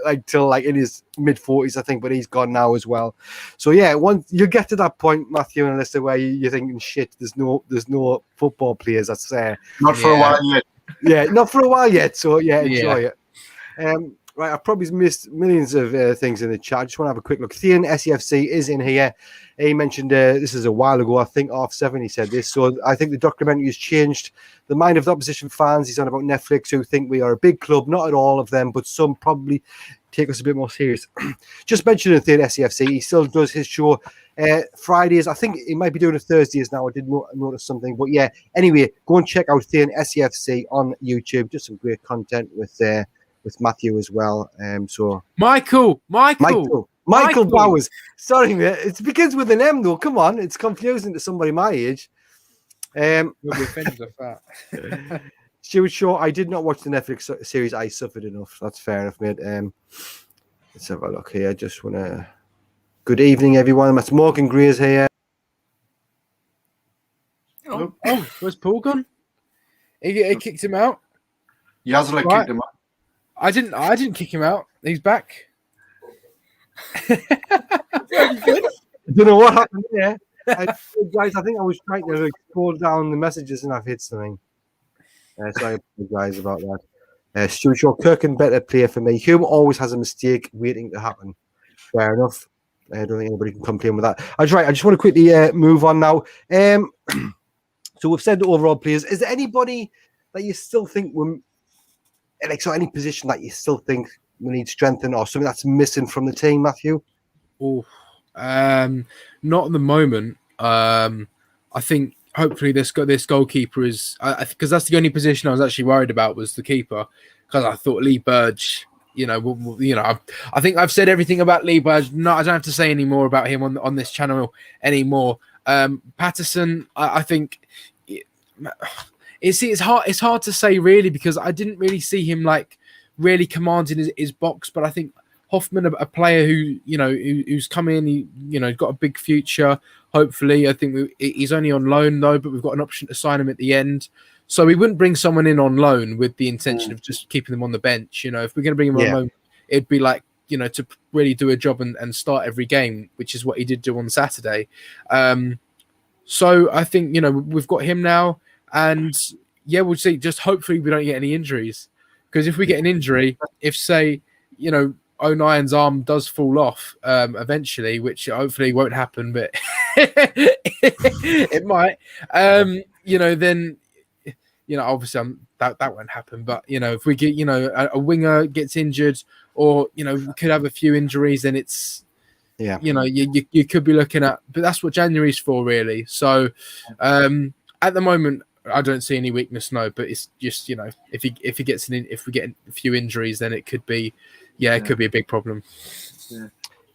like till like in his mid-40s, I think, but he's gone now as well. So yeah, once you get to that point, Matthew and Alyssa, where you're thinking, shit, there's no football players. That's not for a while yet. Yeah, not for a while yet. So yeah, enjoy it. Right, I've probably missed millions of things in the chat. I just want to have a quick look. Thean SEFC is in here. He mentioned this is a while ago, I think, 7:30 he said this. So I think the documentary has changed the mind of the opposition fans. He's on about Netflix, who think we are a big club. Not at all of them, but some probably take us a bit more serious. Just mentioning Thean SEFC, he still does his show Fridays. I think he might be doing it Thursdays now. I did notice something. But yeah, anyway, go and check out Thean SEFC on YouTube. Just some great content with Matthew as well. So Michael Bowers. Sorry, mate. It begins with an M though. Come on, it's confusing to somebody my age. You'll be offended of that. Stuart Shaw, I did not watch the Netflix series. I suffered enough. That's fair enough, mate. Let's have a look here. I just want to. Good evening, everyone. That's Morgan Greer's here. Oh, where's Paul gone? He kicked him out. Yazla kicked him out. I didn't kick him out. He's back. I don't know what happened there. Guys, I think I was trying to scroll down the messages and I've hit something. So I apologize about that. Stuart Shaw, Kirkin better player for me. Hume always has a mistake waiting to happen. Fair enough. I don't think anybody can complain with that. I just want to quickly move on now. So we've said the overall players. Is there anybody that you still think so any position that you still think we need strengthening or something that's missing from the team, Matthew? Oh, not at the moment. I think hopefully this goalkeeper is because that's the only position I was actually worried about was the keeper, because I thought Lee Burge. I think I've said everything about Lee Burge. No, I don't have to say any more about him on this channel anymore. Patterson, I think it's hard to say really, because I didn't really see him like really commanding his box, but I think Hoffman, a player who's come in, got a big future. Hopefully, I think he's only on loan though, but we've got an option to sign him at the end. So we wouldn't bring someone in on loan with the intention of just keeping them on the bench. If we're going to bring him on loan, it'd be like to really do a job and start every game, which is what he did do on Saturday. So I think we've got him now, and we'll see. Just hopefully we don't get any injuries, because if we get an injury, if say O'Nien's arm does fall off eventually, which hopefully won't happen, but it might. Then obviously that won't happen. But if we get a winger gets injured, or we could have a few injuries, then it's you could be looking at. But that's what January's for, really. So at the moment, I don't see any weakness. No, but it's just if we get a few injuries, then it could be. It could be a big problem.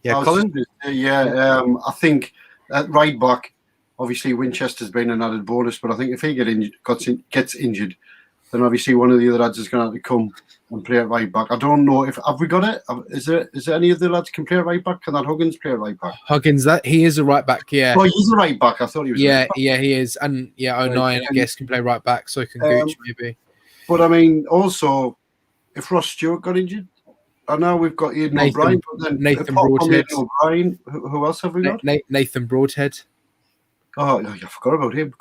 Colin? I think at right back, obviously Winchester's been an added bonus, but I think if he gets injured, then obviously one of the other lads is going to have to come and play at right back. I don't know have we got it? Is there any of the lads can play at right back? Can that Huggins play at right back? Huggins, he is a right back, Oh, he's a right back. I thought he was. He is, and O'Nien, I guess, can play right back. So can Gooch maybe. But I mean, also, if Ross Stewart got injured. I know we've got Aidan O'Brien, but then Nathan Broadhead. O'Brien, who else have we got? Nathan Broadhead. Oh, I forgot about him.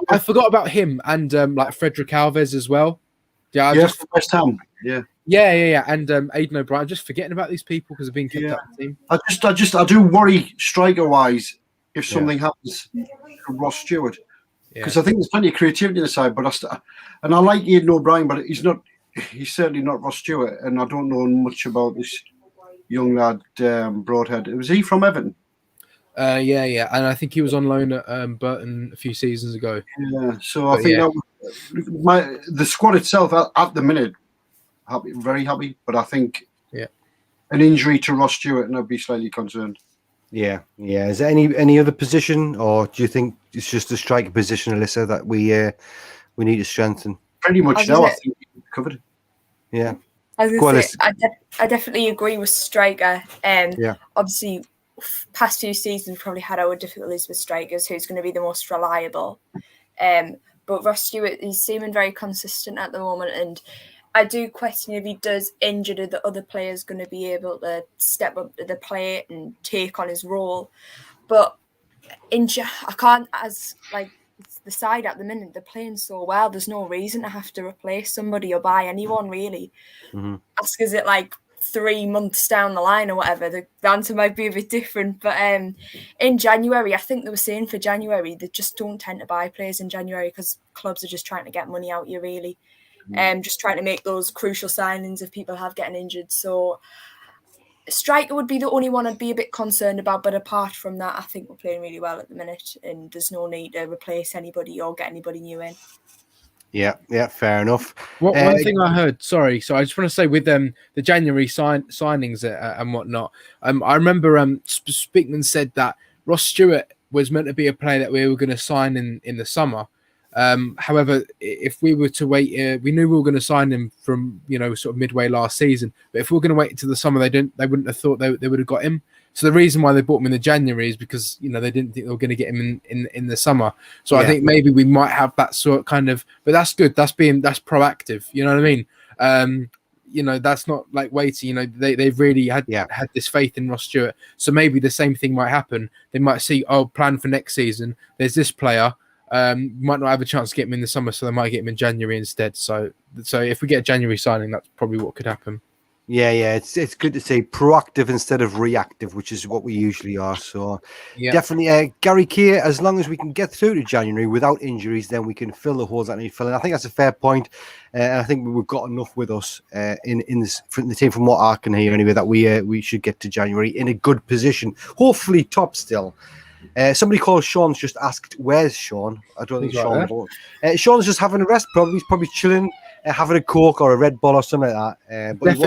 I forgot about him, and like Frederick Alves as well. Just West Ham. And Aidan O'Brien. I'm just forgetting about these people because they've been kept out of the team. I do worry striker wise if something happens to Ross Stewart, because I think there's plenty of creativity in the side. But I like Aidan O'Brien, but he's certainly not Ross Stewart, and I don't know much about this young lad, Broadhead. Was he from Everton? And I think he was on loan at Burton a few seasons ago. Yeah, so I think the squad itself at the minute, very happy, but I think an injury to Ross Stewart, and I'd be slightly concerned. Yeah. Is there any other position, or do you think it's just the striker position, Alyssa, that we need to strengthen? Pretty much now, I think we covered. Yeah. I was going to say, I definitely agree with striker. Obviously, past few seasons, we probably had our difficulties with strikers, who's going to be the most reliable. But Ross Stewart, he's seeming very consistent at the moment, and I do question if he does injured, are the other players going to be able to step up to the plate and take on his role. But I can't, as like the side at the minute, they're playing so well, there's no reason to have to replace somebody or buy anyone, really. Ask is it like 3 months down the line or whatever, the answer might be a bit different. But in January, I think they were saying for January, they just don't tend to buy players in January because clubs are just trying to get money out you, really. Just trying to make those crucial signings if people have getting injured. So striker would be the only one I'd be a bit concerned about, but apart from that, I think we're playing really well at the minute, and there's no need to replace anybody or get anybody new in. Yeah, fair enough. One thing I heard, sorry, so I just want to say with the January signings and whatnot, I remember Speakman said that Ross Stewart was meant to be a player that we were going to sign in the summer. However, if we were to wait, we knew we were going to sign him from sort of midway last season. But if we were going to wait until the summer, they wouldn't have thought they would have got him. So the reason why they bought him in the January is because they didn't think they were going to get him in the summer. So I think maybe we might have that sort of kind of, but that's good. That's proactive. You know what I mean? That's not like waiting. They've really had this faith in Ross Stewart. So maybe the same thing might happen. They might see, plan for next season. There's this player. Might not have a chance to get him in the summer, so they might get him in January instead. So if we get a January signing, that's probably what could happen. Yeah. It's good to say proactive instead of reactive, which is what we usually are. So definitely, Gary Keir, as long as we can get through to January without injuries, then we can fill the holes that need filling. I think that's a fair point. And I think we've got enough with us in this from the team, from what I can hear anyway, that we should get to January in a good position. Hopefully top still. Somebody called Sean's just asked, "Where's Sean?" I don't think Sean. Sean's just having a rest. He's probably chilling, having a Coke or a Red Bull or something like that. But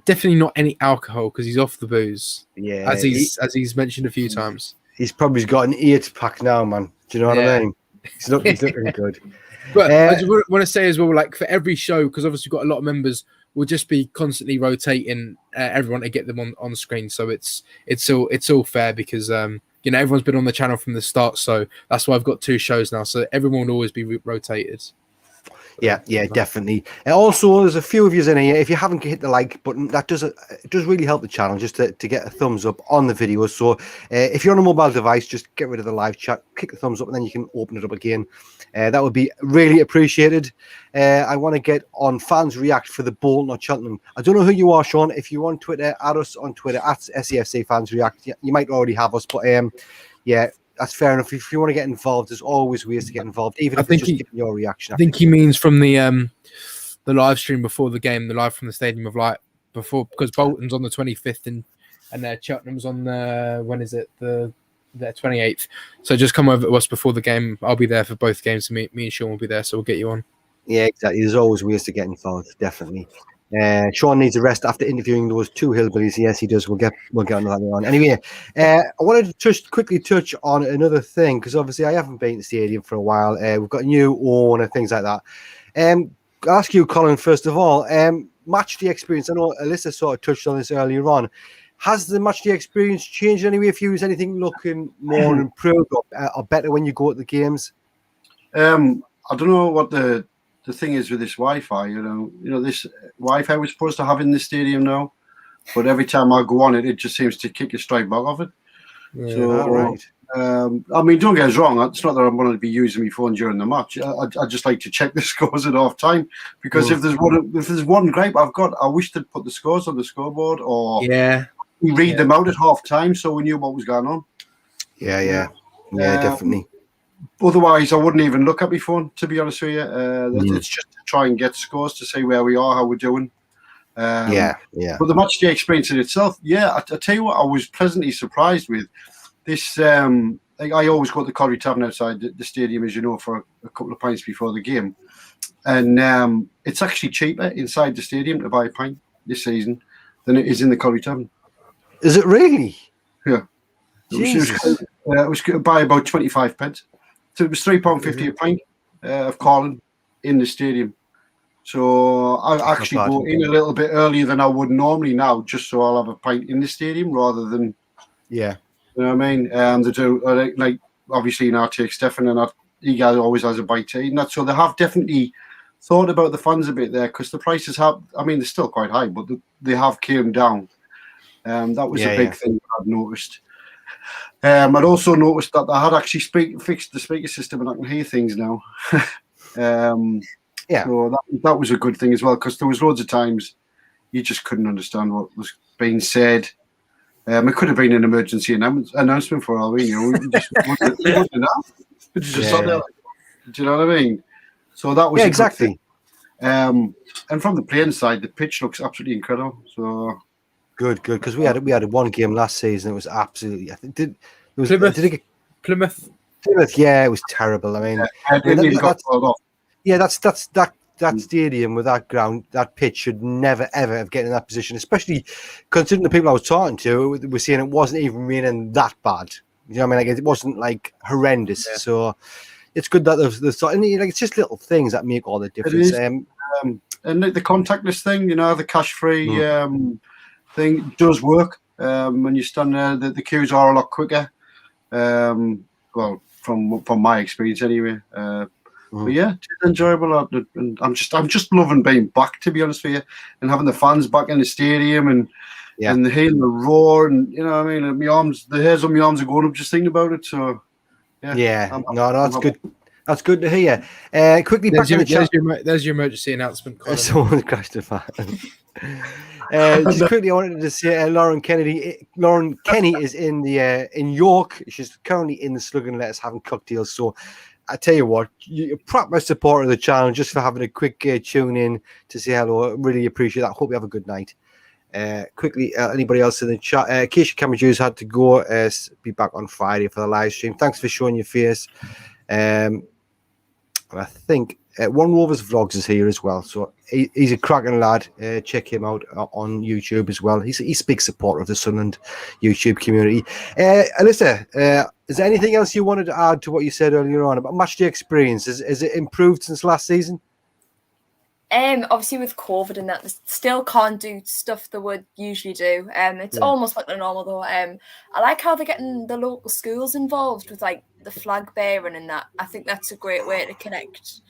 definitely not any alcohol because he's off the booze. Yeah, as he's mentioned a few times. He's probably got an 8-pack now, man. Do you know what I mean? He's looking good. But I just want to say as well, like for every show, because obviously we've got a lot of members, we'll just be constantly rotating everyone to get them on screen. So it's all fair because everyone's been on the channel from the start, so that's why I've got 2 shows now. So everyone will always be rotated. Yeah, definitely. Also, there's a few of you in here. If you haven't hit the like button, it does really help the channel just to get a thumbs up on the video. So if you're on a mobile device, just get rid of the live chat, click the thumbs up, and then you can open it up again. That would be really appreciated. I want to get on fans react for the Bolton or Cheltenham. I don't know who you are, Sean. If you're on Twitter, add us on Twitter at SEFC fans react. You might already have us, but that's fair enough. If you want to get involved, there's always ways to get involved, even if it's just giving your reaction. I think he means from the live stream before the game, the live from the Stadium of Light before, because Bolton's on the 25th and Cheltenham's on the, when is it, the 28th. So just come over to us before the game. I'll be there for both games. Me and Sean will be there, so we'll get you on. Yeah, exactly. There's always ways to get involved, definitely. Sean needs a rest after interviewing those 2 hillbillies. Yes, he does. We'll get on that later on. Anyway, I wanted to just quickly touch on another thing, because obviously I haven't been to the stadium for a while. We've got a new owner, things like that. I'll ask you, Colin, first of all, match day experience. I know Alyssa sort of touched on this earlier on. Has the match day experience changed anyway for you? Is anything looking more improved or better when you go to the games? I don't know what the thing is with this Wi-Fi. This Wi-Fi we're supposed to have in the stadium now, but every time I go on it, it just seems to kick a straight back off it. Yeah, so, right. Don't get us wrong. It's not that I'm going to be using my phone during the match. I just like to check the scores at half time, because if there's one gripe I've got, I wish they'd put the scores on the scoreboard, or read them out at half time so we knew what was going on. Yeah, definitely. Otherwise, I wouldn't even look at my phone, to be honest with you. It's just to try and get scores to see where we are, how we're doing. But the match day experience in itself, I tell you what, I was pleasantly surprised with this. I always go to the Corrie Tavern outside the stadium, as you know, for a couple of pints before the game. And it's actually cheaper inside the stadium to buy a pint this season than it is in the Corrie Tavern. Is it really? Yeah. It was by about 25 pence. So it was £3.50 a pint of Carling in the stadium. So I actually go in a little bit earlier than I would normally now, just so I'll have a pint in the stadium rather than. Yeah. You know what I mean? They do, like obviously now take Stefan, and he always has a bite to eat and that. So they have definitely thought about the fans a bit there, because the prices they're still quite high, but they have came down. That was a big thing I've noticed. I'd also noticed that I had actually fixed the speaker system, and I can hear things now. So that was a good thing as well, because there was loads of times you just couldn't understand what was being said. It could have been an emergency announcement for all we knew. We just wouldn't know. We just sat there. Do you know what I mean? So that was exactly. And from the playing side, the pitch looks absolutely incredible. So. Good, because we had one game last season. It was absolutely. I think Plymouth. Yeah, it was terrible. I mean, that stadium with that ground, that pitch should never ever have get in that position. Especially considering the people I was talking to were saying it wasn't even raining that bad. You know what I mean? Like, it wasn't like horrendous. Yeah. So it's good that there's it's just little things that make all the difference. And the contactless thing, the cash-free. Thing does work when you stand there. The queues are a lot quicker. Well, from my experience anyway. But it's enjoyable. And I'm just loving being back, to be honest with you, and having the fans back in the stadium and hearing the roar, and you know what I mean. And the hairs on my arms are going up just thinking about it. So that's good. That's good to hear. Quickly back to the chat. There's your emergency announcement, Colin. Someone crashed the fan. Just quickly, I wanted to say Lauren Kenny is in York. She's currently in the Slug and Lettuce having cocktails. So I tell you what, you're proper supporter of the channel just for having a quick tune in to say hello. Really appreciate that. Hope you have a good night. Quickly, anybody else in the chat? Keisha Camerjus had to go. Be back on Friday for the live stream. Thanks for showing your face. I think One Rovers Vlogs is here as well. So he's a cracking lad. Check him out on YouTube as well. He's a big supporter of the Sunderland YouTube community. Alyssa, is there anything else you wanted to add to what you said earlier on about matchday experience? Has it improved since last season? Obviously with COVID and that, they still can't do stuff they would usually do. It's almost like the normal though. I like how they're getting the local schools involved with like the flag bearing and that. I think that's a great way to connect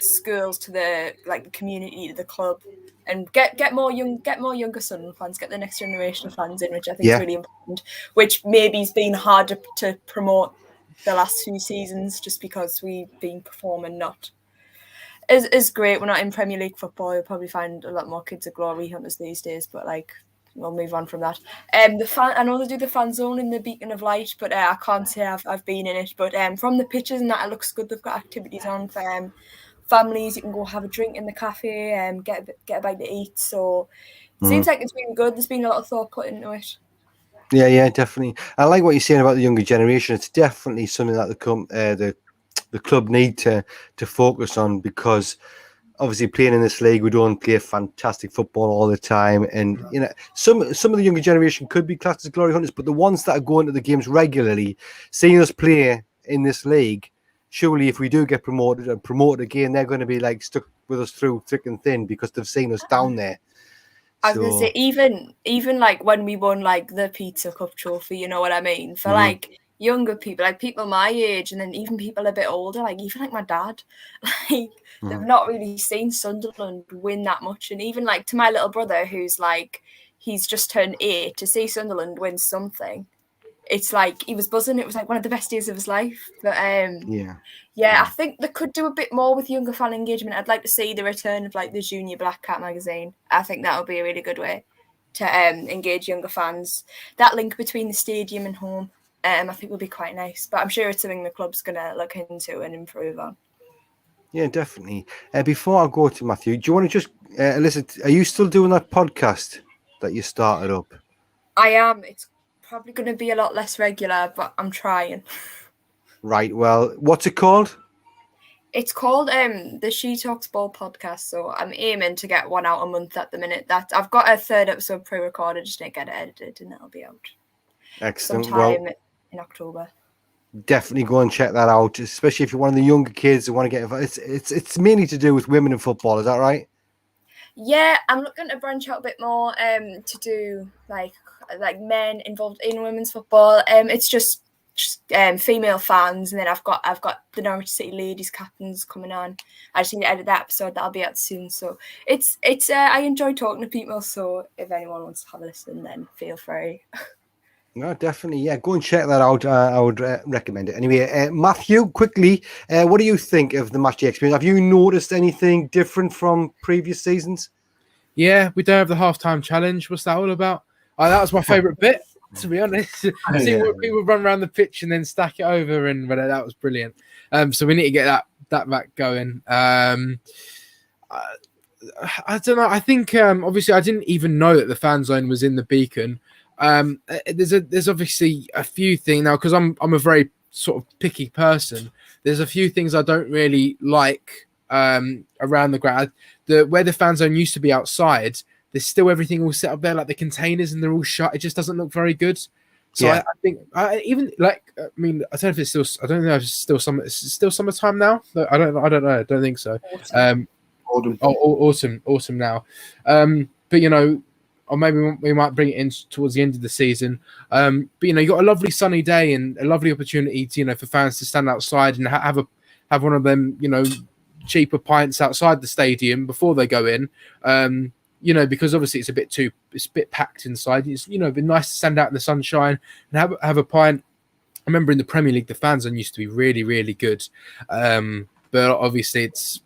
schools to the community, to the club, and get more younger Sunderland fans, get the next generation of fans in, which I think is really important. Which maybe has been harder to promote the last few seasons, just because we've been performing not. Is great. We're not in Premier League football. You'll probably find a lot more kids are glory hunters these days, but we'll move on from that. I know they do the fan zone in the Beacon of Light, but I can't say I've been in it. But from the pictures and that, it looks good. They've got activities on for families. You can go have a drink in the cafe and get a bite to eat. So it seems like it's been good. There's been a lot of thought put into it. Yeah, definitely. I like what you're saying about the younger generation. It's definitely something that the club need to focus on, because obviously playing in this league, we don't play fantastic football all the time, and some of the younger generation could be classed as glory hunters, but the ones that are going to the games regularly, seeing us play in this league, surely if we do get promoted again, they're going to be stuck with us through thick and thin because they've seen us down there. I was going to say, even when we won the Pizza Cup trophy, you know what I mean? For younger people, people my age, and then even people a bit older, even my dad, they've not really seen Sunderland win that much. And even to my little brother, who's he's just turned 8, to see Sunderland win something, it's he was buzzing. It was one of the best days of his life. But I think they could do a bit more with younger fan engagement. I'd like to see the return of the Junior Black Cat magazine. I think that would be a really good way to engage younger fans. That link between the stadium and home, I think would be quite nice. But I'm sure it's something the club's going to look into and improve on. Yeah, definitely. Before I go to Matthew, do you want to just, Alyssa, are you still doing that podcast that you started up? I am. It's probably going to be a lot less regular, but I'm trying. Right. Well, what's it called? It's called the She Talks Ball podcast. So I'm aiming to get one out a month at the minute. That I've got a 3rd episode pre-recorded, just to get it edited, and that'll be out. Excellent. Sometime in October. Definitely go and check that out, especially if you're one of the younger kids who want to get involved. It's mainly to do with women in football. Is that right? Yeah, I'm looking to branch out a bit more to do like men involved in women's football. It's just female fans, and then I've got the Norwich City ladies captains coming on. I just need to edit that episode. That'll be out soon. So it's I enjoy talking to people. So if anyone wants to have a listen, then feel free. No, definitely. Yeah, go and check that out. I would recommend it. Anyway, Matthew, quickly, what do you think of the matchday experience? Have you noticed anything different from previous seasons? Yeah, we don't have the halftime challenge. What's that all about? That was my favourite bit, to be honest. See people run around the pitch and then stack it over, and that was brilliant. So we need to get that back going. I don't know. I think obviously I didn't even know that the fan zone was in the Beacon. There's obviously a few things now, because I'm a very sort of picky person. There's a few things I don't really like around the ground. Where the fan zone used to be outside, there's still everything all set up there, like the containers, and they're all shut. It just doesn't look very good. So yeah. I think I don't know if it's still. I don't know if it's still summer. It's still summertime now. I don't know. I don't think so. Autumn. Autumn now. But or maybe we might bring it in towards the end of the season. But you got a lovely sunny day and a lovely opportunity to, for fans to stand outside and have one of them, cheaper pints outside the stadium before they go in. Because obviously it's a bit packed inside. It's it'd be nice to stand out in the sunshine and have a pint remember in the Premier League, the fan zone used to be really, really good. But obviously it's,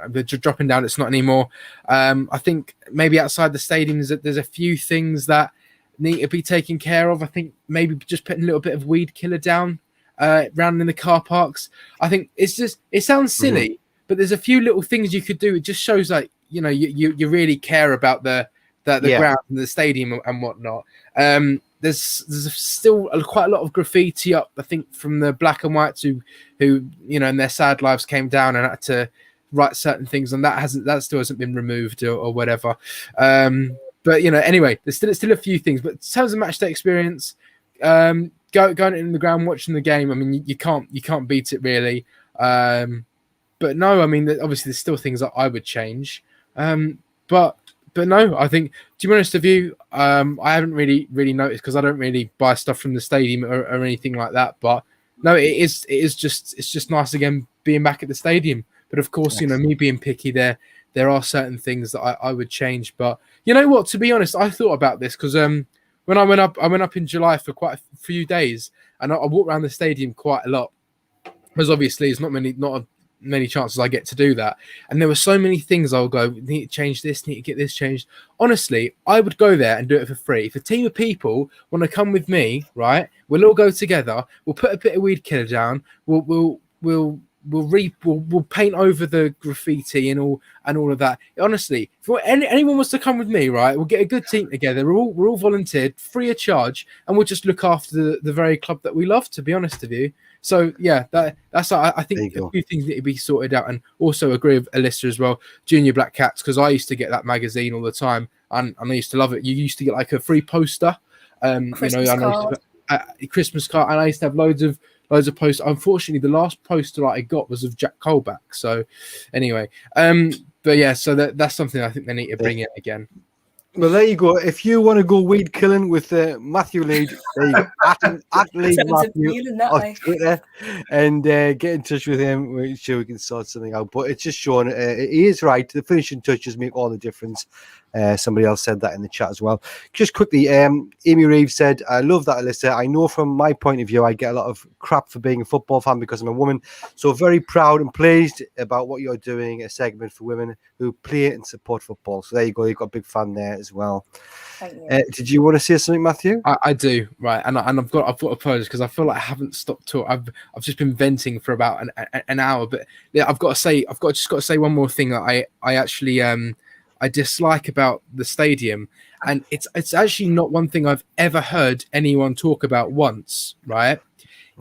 they're dropping down. It's not anymore. I think maybe outside the stadium, there's a few things that need to be taken care of. I think maybe just putting a little bit of weed killer down round in the car parks. I think it sounds silly, but there's a few little things you could do. It just shows like, you really care about the ground and the stadium and whatnot. There's still quite a lot of graffiti up, I think, from the black and whites who in their sad lives came down and had to write certain things, and that still hasn't been removed or whatever. But anyway, there's still a few things. But in terms of match day experience, going in the ground, watching the game, I mean, you can't beat it really. But no, I mean, obviously there's still things that I would change. But no, I think, to be honest with you, I haven't really noticed because I don't really buy stuff from the stadium or anything like that. But no, it's just nice again being back at the stadium. But of course, me being picky, there are certain things that I would change. But you know what? To be honest, I thought about this because when I went up in July for quite a few days, and I walked around the stadium quite a lot. Because obviously, it's not many chances I get to do that, and there were so many things I'll go, need to change this, need to get this changed. Honestly, I would go there and do it for free. If a team of people want to come with me, right, we'll all go together, we'll put a bit of weed killer down, we'll paint over the graffiti and all of that. Honestly, if anyone wants to come with me, right, we'll get a good team together. We're all volunteered, free of charge, and we'll just look after the very club that we love, to be honest with you. So yeah, that's I think a few things need to be sorted out, and also agree with Alyssa as well. Junior Black Cats, because I used to get that magazine all the time, and I used to love it. You used to get like a free poster, Christmas card. Christmas card, and I used to have loads of posters. Unfortunately, the last poster I got was of Jack Colback. So anyway, but yeah, so that's something I think they need to bring in again. Well, there you go. If you want to go weed killing with Matthew Lead, there you go. At Lead Matthew on Twitter, and get in touch with him. We're sure we can sort something out. But it's just showing he is right. The finishing touches make all the difference. Somebody else said that in the chat as well. Just quickly, Amy Reeves said, I love that, Alyssa. I know from my point of view, I get a lot of crap for being a football fan because I'm a woman. So very proud and pleased about what you're doing, a segment for women who play and support football. So there you go. You've got a big fan there as well. Thank you. Did you want to say something, Matthew? I do, right. And I've got to apologize because I feel like I haven't stopped talking. I've just been venting for about an hour. But yeah, I've got to say one more thing that I actually I dislike about the stadium, and it's actually not one thing I've ever heard anyone talk about once, right?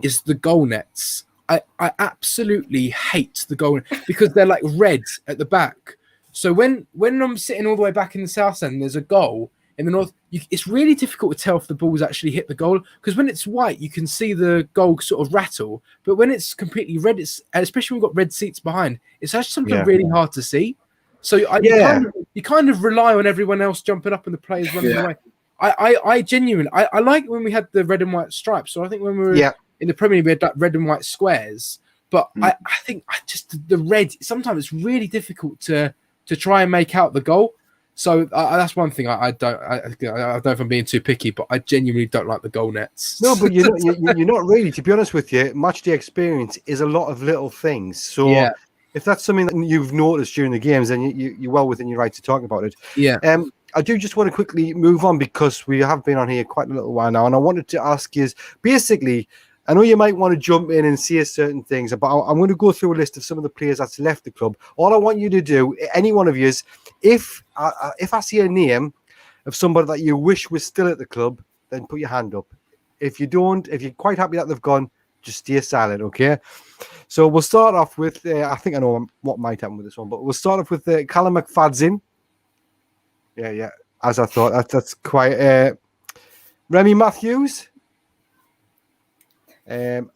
Is the goal nets. I absolutely hate the goal nets because they're like red at the back. So when I'm sitting all the way back in the south end, there's a goal in the north. It's really difficult to tell if the ball's actually hit the goal because when it's white, you can see the goal sort of rattle. But when it's completely red, especially when we've got red seats behind, it's actually something really hard to see. So you kind of rely on everyone else jumping up and the players running away. I genuinely like when we had the red and white stripes. So I think when we were in the Premier League, we had like red and white squares. But I think the red, sometimes it's really difficult to try and make out the goal. So that's one thing I don't know if I'm being too picky, but I genuinely don't like the goal nets. No, but you're not really. To be honest with you, match day experience is a lot of little things. So if that's something that you've noticed during the games, then you're well within your right to talk about it. Yeah. I do just want to quickly move on because we have been on here quite a little while now, and I wanted to ask you, basically, I know you might want to jump in and say certain things, but I'm going to go through a list of some of the players that's left the club. All I want you to do, any one of you, is if I see a name of somebody that you wish was still at the club, then put your hand up. If you don't, if you're quite happy that they've gone, just stay silent, okay? So we'll start off with, I think I know what might happen with this one, but we'll start off with Callum McFadzean. Yeah, as I thought. That's quite... Remy Matthews.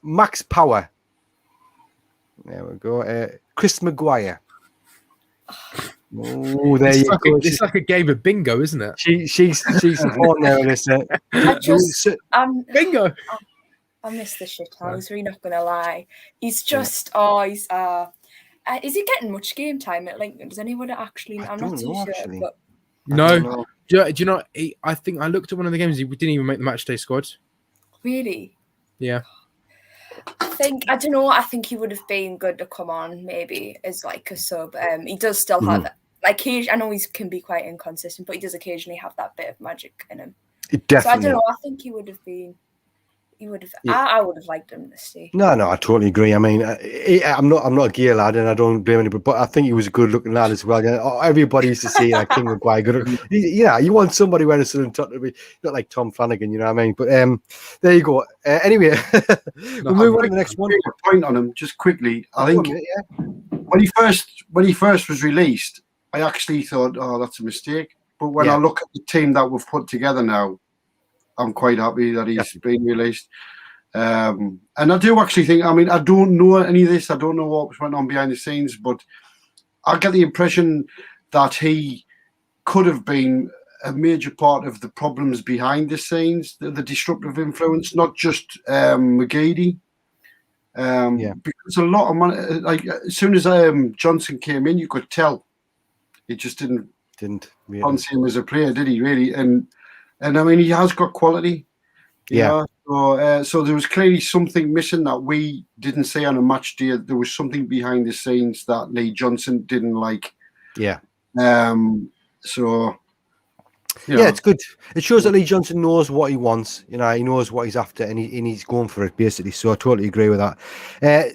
Max Power. There we go. Chris Maguire. Oh, there you go. It's like a game of bingo, isn't it? She's on there, Alyssa. Bingo. I miss the shit. I was really not gonna lie. He's just is he getting much game time at Lincoln? Does anyone actually? I'm not too sure. Actually. But No. Do you know? I think I looked at one of the games. He didn't even make the matchday squad. Really? Yeah. I don't know. I think he would have been good to come on maybe as like a sub. He does still have like I know he can be quite inconsistent, but he does occasionally have that bit of magic in him. Definitely. So I don't know. I think he would have been. He would have. Yeah. I would have liked him to stay. No, I totally agree. I mean, I'm not a gay lad, and I don't blame anybody, but I think he was a good-looking lad as well. Everybody used to say like King Maguire. Good. Yeah, you want somebody wearing a Southern top to be not like Tom Flanagan, you know what I mean? But there you go. Anyway, we'll move on to the next one. A point on him just quickly. I think when he first was released, I actually thought, oh, that's a mistake. But when I look at the team that we've put together now, I'm quite happy that he's been released. And I do actually think, I mean, I don't know any of this. I don't know what went on behind the scenes, but I get the impression that he could have been a major part of the problems behind the scenes, the disruptive influence, not just McGeady. Because a lot of money, like as soon as Johnson came in, you could tell he just didn't really fancy him as a player, did he? Really? And I mean, he has got quality. You know? So there was clearly something missing that we didn't see on a match day. There was something behind the scenes that Lee Johnson didn't like. Yeah. So. Yeah, it's good. It shows that Lee Johnson knows what he wants. You know, he knows what he's after, and he's going for it basically. So I totally agree with that.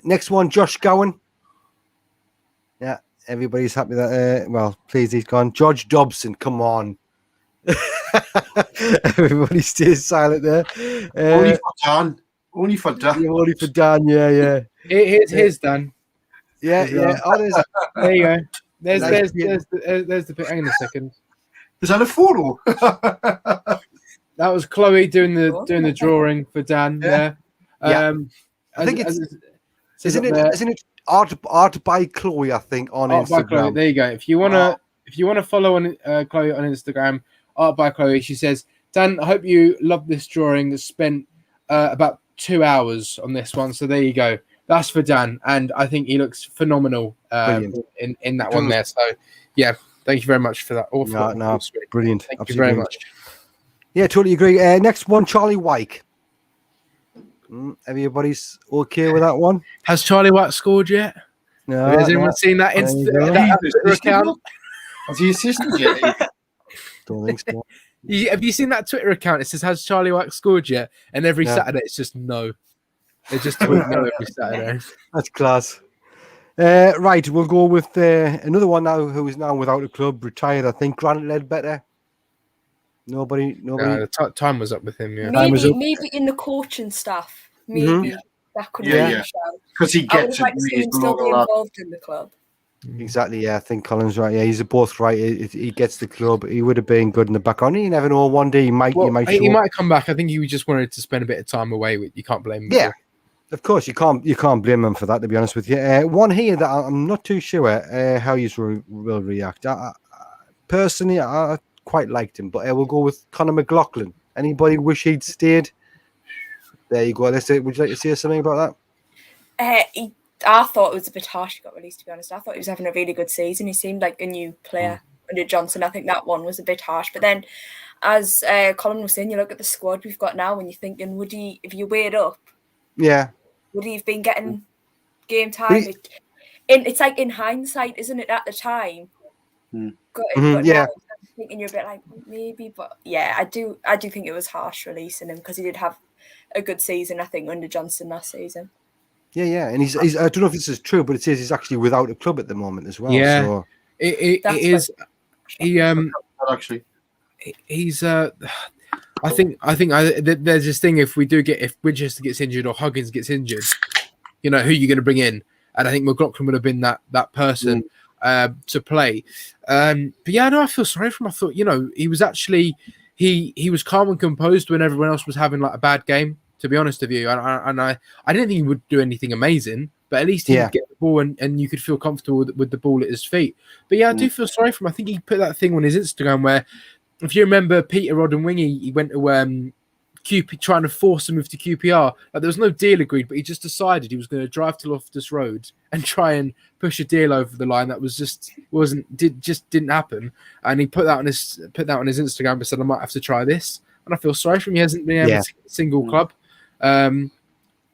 Next one, Josh Gowan. Yeah, everybody's happy that. Well, please, he's gone. George Dobson, come on. Everybody stays silent there. Only for Dan. Only for Dan. Only for Dan. Yeah. Here's Dan. Yeah. Oh, there you go. There's the pic. Hang on a second. Is that a photo? That was Chloe doing the drawing for Dan. Yeah. I think isn't it art by Chloe? I think on Instagram. By Chloe. There you go. If you wanna follow on Chloe on Instagram, art by Chloe. She says, Dan, I hope you love this drawing. Spent about 2 hours on this one. So there you go. That's for Dan, and I think he looks phenomenal in that one there. So yeah. Thank you very much for that. Brilliant. Thank you very much. Yeah, totally agree. Next one, Charlie Wyke. Everybody's okay with that one? Has Charlie Wyke scored yet? No. Has anyone seen that Twitter account? Has he assisted yet? Don't think so. Have you seen that Twitter account? It says, has Charlie Wyke scored yet? And every Saturday it's just no. They just tweet no every Saturday. That's class. Right, we'll go with another one now who is now without a club, retired, I think, Grant Ledbetter. Nobody. The time was up with him, yeah. Maybe in the coaching staff. Maybe that could be a shout. Because he gets it. He's still be involved in the club. Exactly, yeah. I think Colin's right. Yeah, he's both right. He gets the club. He would have been good in the background. You never know. One day he might come back. I think he just wanted to spend a bit of time away. You can't blame him. Yeah. Of course, you can't blame him for that, to be honest with you. One here that I'm not too sure how you will react. Personally, I quite liked him, but we'll go with Conor McLaughlin. Anybody wish he'd stayed? There you go. Would you like to say something about that? I thought it was a bit harsh he got released, to be honest. I thought he was having a really good season. He seemed like a new player under Johnson. I think that one was a bit harsh. But then, as Colin was saying, you look at the squad we've got now and you're thinking, would he, if you weigh it up, would he have been getting game time? It's like in hindsight, isn't it? At the time, but now, I'm thinking you're a bit like maybe, but yeah, I do think it was harsh releasing him because he did have a good season, I think, under Johnson last season. Yeah, and he's I don't know if this is true, but it says he's actually without a club at the moment as well. Yeah, so. it is. Actually, he's I think there's this thing if Winchester gets injured or Huggins gets injured, who you're going to bring in, and I think McLaughlin would have been that person to play. But yeah, no, I feel sorry for him. I thought he was actually he was calm and composed when everyone else was having like a bad game. To be honest with you, and I didn't think he would do anything amazing, but at least he would get the ball and you could feel comfortable with the ball at his feet. But yeah, I do feel sorry for him. I think he put that thing on his Instagram where, if you remember Peter Roddenwingy, he went to QP trying to force a move to QPR. Like, there was no deal agreed, but he just decided he was going to drive to Loftus Road and try and push a deal over the line that didn't happen. And he put that on his Instagram and said, I might have to try this. And I feel sorry for him. He hasn't been able to get a single club.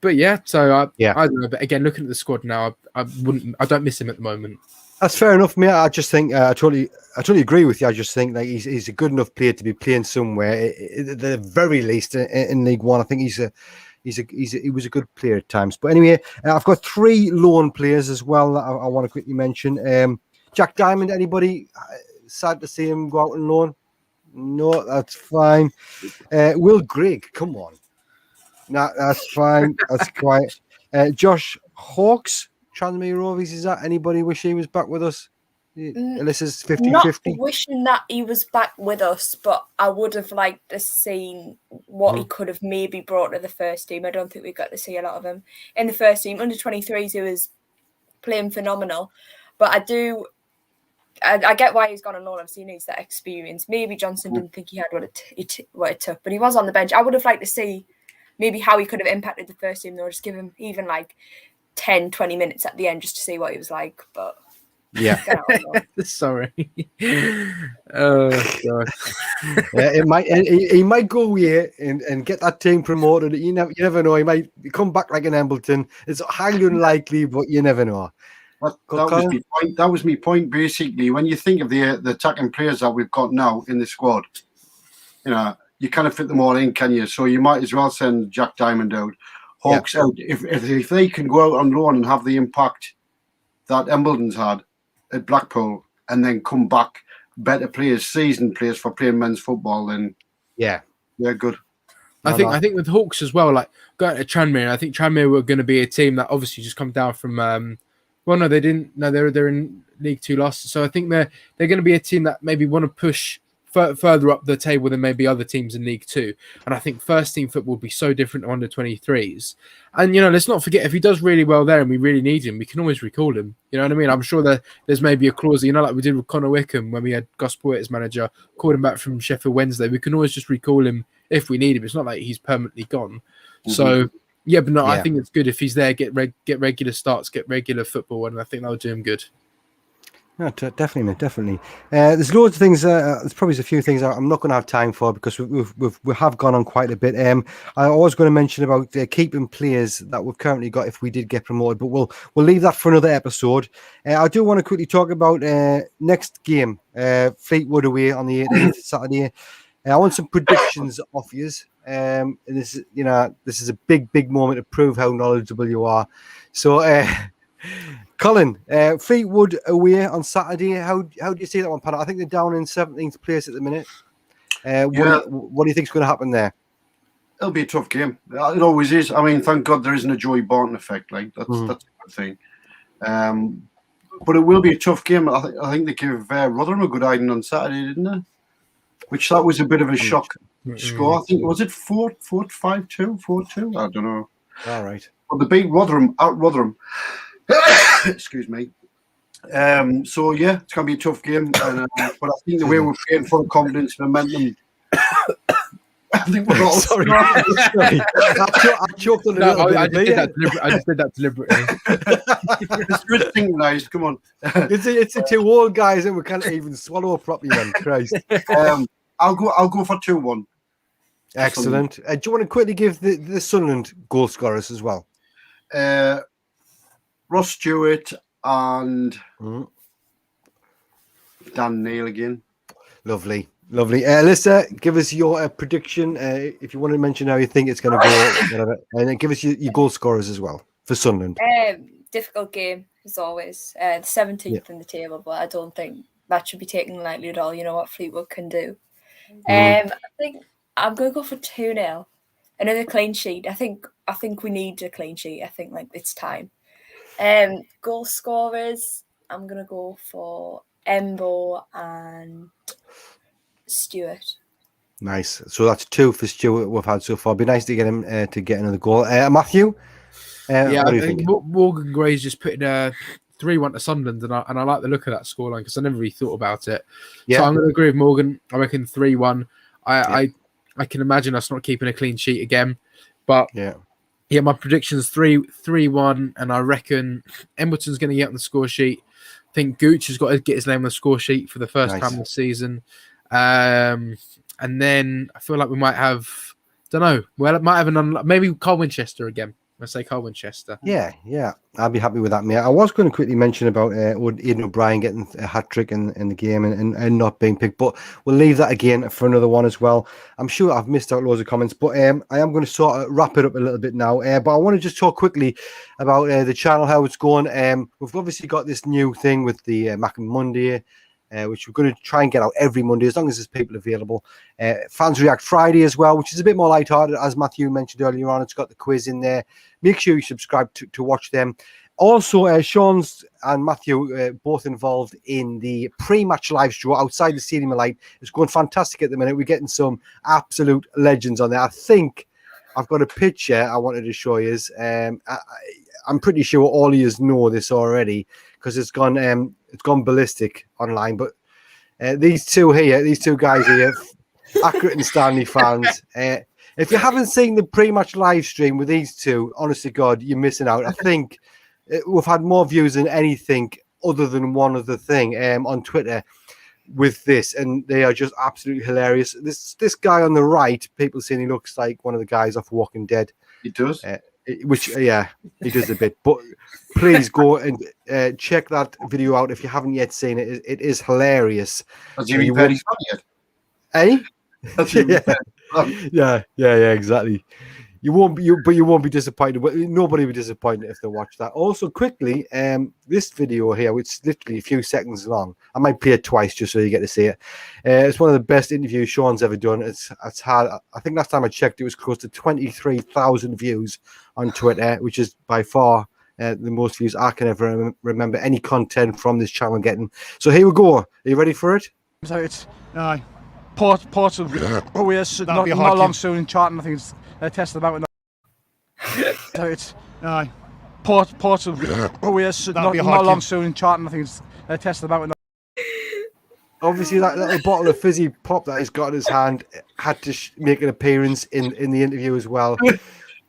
yeah, so Yeah. I don't know. But again, looking at the squad now, I don't miss him at the moment. That's fair enough, mate. I just think I totally agree with you. I just think that he's a good enough player to be playing somewhere, at the very least in League One. I think he was a good player at times. But anyway, I've got 3 loan players as well that I want to quickly mention. Jack Diamond. Anybody sad to see him go out on loan? No, that's fine. Will Grigg, come on. No, that's fine. That's quiet. Josh Hawks. Tranmere Rovers, is that anybody wish he was back with us? Alyssa's 50-50. Not wishing that he was back with us, but I would have liked to see what he could have maybe brought to the first team. I don't think we got to see a lot of him in the first team. Under 23s, he was playing phenomenal. But I get why he's gone on loan. I've seen he's that experience. Maybe Johnson didn't think he had what it took, but he was on the bench. I would have liked to see maybe how he could have impacted the first team, or just give him even like 10, 20 minutes at the end just to see what he was like. But yeah, sorry. Oh god. He might go away and get that team promoted. You never know. He might come back like an Embleton. It's highly unlikely, but you never know. That was my point. Basically, when you think of the attacking players that we've got now in the squad, you kind of fit them all in, can you? So you might as well send Jack Diamond out. Hawks out. If they can go out on loan and have the impact that Embleton's had at Blackpool, and then come back better players, seasoned players for playing men's football, then they're good. I think with Hawks as well, like going to Tranmere, I think Tranmere were going to be a team that obviously just come down from. Well, no, they didn't. No, they're in League Two last, so I think they're going to be a team that maybe want to push further up the table than maybe other teams in League Two. And I think first team football will be so different to under 23s. And, let's not forget, if he does really well there and we really need him, we can always recall him. You know what I mean? I'm sure that there's maybe a clause, like we did with Connor Wickham when we had Gus Poyet as manager, called him back from Sheffield Wednesday. We can always just recall him if we need him. It's not like he's permanently gone. Mm-hmm. So, I think it's good if he's there, get regular starts, get regular football, and I think that'll do him good. No, definitely, mate, definitely. There's loads of things. There's probably a few things I'm not going to have time for because we have gone on quite a bit. I was going to mention about keeping players that we've currently got if we did get promoted, but we'll leave that for another episode. I do want to quickly talk about next game, Fleetwood away on the 18th Saturday. I want some predictions off you. And this is a big moment to prove how knowledgeable you are. So. Colin, Fleetwood away on Saturday. How do you see that one, Pat? I think they're down in 17th place at the minute. What do you think is going to happen there? It'll be a tough game. It always is. I mean, thank God there isn't a Joey Barton effect. Like that's a good thing. But it will be a tough game. I think they gave Rotherham a good hiding on Saturday, didn't they? Which that was a bit of a shock score. I think was it 4-5-2, 4-2. I don't know. All right. But they beat Rotherham at Rotherham. Excuse me. It's going to be a tough game. And, but I think the way we're playing, full of confidence, momentum. I think we're all sorry. I choked on I just did that deliberately. It's good synchronized. Come on. It's the 2 old guys, and we can't even swallow properly. Then Christ. I'll go for 2-1. Excellent. Do you want to quickly give the Sunderland goal scorers as well? Ross Stewart and Dan Neil again. Lovely. Alyssa, give us your prediction. If you want to mention how you think it's going to go, whatever, and then give us your goal scorers as well for Sunderland. Difficult game as always. The 17th in the table, but I don't think that should be taken lightly at all. You know what Fleetwood can do. I think I'm going to go for 2-0. Another clean sheet. I think we need a clean sheet. I think it's time. Goal scorers, I'm going to go for Embo and Stewart. Nice. So that's 2 for Stewart we've had so far. It'd be nice to get him to get another goal. Matthew? I think Morgan Gray's just putting a 3-1 to Sunderland, and I like the look of that scoreline because I never really thought about it. Yeah. So I'm going to agree with Morgan. I reckon 3-1. I can imagine us not keeping a clean sheet again, but my prediction's 3-1, and I reckon Embleton's going to get on the score sheet. I think Gooch has got to get his name on the score sheet for the first time this season. And then I feel like we might have, maybe Carl Winchester again. I say Cole Winchester. Yeah, I'll be happy with that, mate. I was going to quickly mention about Aidan O'Brien getting a hat trick in the game and not being picked, but we'll leave that again for another one as well. I'm sure I've missed out loads of comments, but I am going to sort of wrap it up a little bit now. But I want to just talk quickly about the channel, how it's going. We've obviously got this new thing with the Mackem Monday, which we're going to try and get out every Monday as long as there's people available. Fans React Friday as well, which is a bit more lighthearted, as Matthew mentioned earlier on. It's got the quiz in there. Make sure you subscribe to watch them. Also, Sean's and Matthew both involved in the pre-match live show outside the Stadium of Light. It's going fantastic at the minute. We're getting some absolute legends on there. I think I've got a picture I wanted to show you. I'm pretty sure all of you know this already because it's gone ballistic online. But these two guys here, Accurate and Stanley fans. If you haven't seen the pre-match live stream with these two, honestly, God, you're missing out. I think we've had more views than anything other than one other thing on Twitter with this, and they are just absolutely hilarious. This guy on the right, people saying he looks like one of the guys off Walking Dead. He does. He does a bit. But please go and check that video out if you haven't yet seen it. It is hilarious. That's very funny. Eh? Yeah. Yeah, exactly. You won't be disappointed. Nobody will be disappointed if they watch that. Also, quickly, this video here, which is literally a few seconds long, I might play it twice just so you get to see it. It's one of the best interviews Sean's ever done. It's had, I think last time I checked, it was close to 23,000 views on Twitter, which is by far the most views I can ever remember any content from this channel getting. So here we go. Are you ready for it? So it's Port of Weir's not long soon in Charlton. I think it's tested about it. So it's Port of Weir's not long soon in Charlton. I think it's tested about it. Obviously, that little bottle of fizzy pop that he's got in his hand had to make an appearance in the interview as well. Look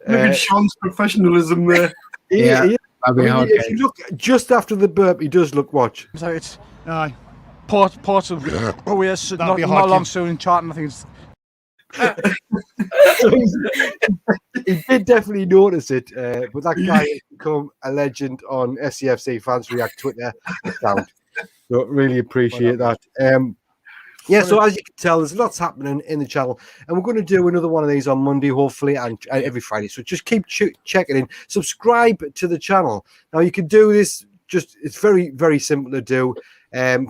at Sean's professionalism there. If you look just after the burp, he does look. Watch. So it's Port of Weir's not long soon in Charlton. I think it's. He did definitely notice it, but that guy has become a legend on SCFC Fans React Twitter account. So really appreciate that. So as you can tell, there's lots happening in the channel, and we're going to do another one of these on Monday, hopefully, and every Friday. So just keep checking in. Subscribe to the channel. Now you can do this. It's very, very simple to do.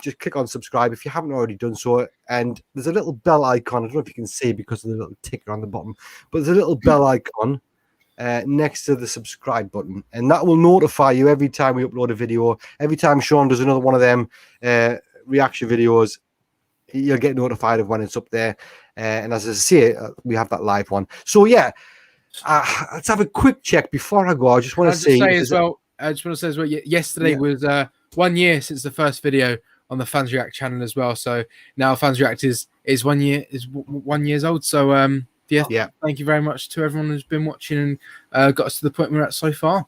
Just click on subscribe if you haven't already done so, and there's a little bell icon. I don't know if you can see because of the little ticker on the bottom, but there's a little bell icon next to the subscribe button, and that will notify you every time we upload a video. Every time Sean does another one of them reaction videos, you'll get notified of when it's up there. And as I say, we have that live one. So yeah, let's have a quick check before I go. I just want to say as well. Yesterday was 1 year since the first video on the Fans React channel as well. So now Fans React is 1 year is 1 year old. So thank you very much to everyone who's been watching and got us to the point we're at so far.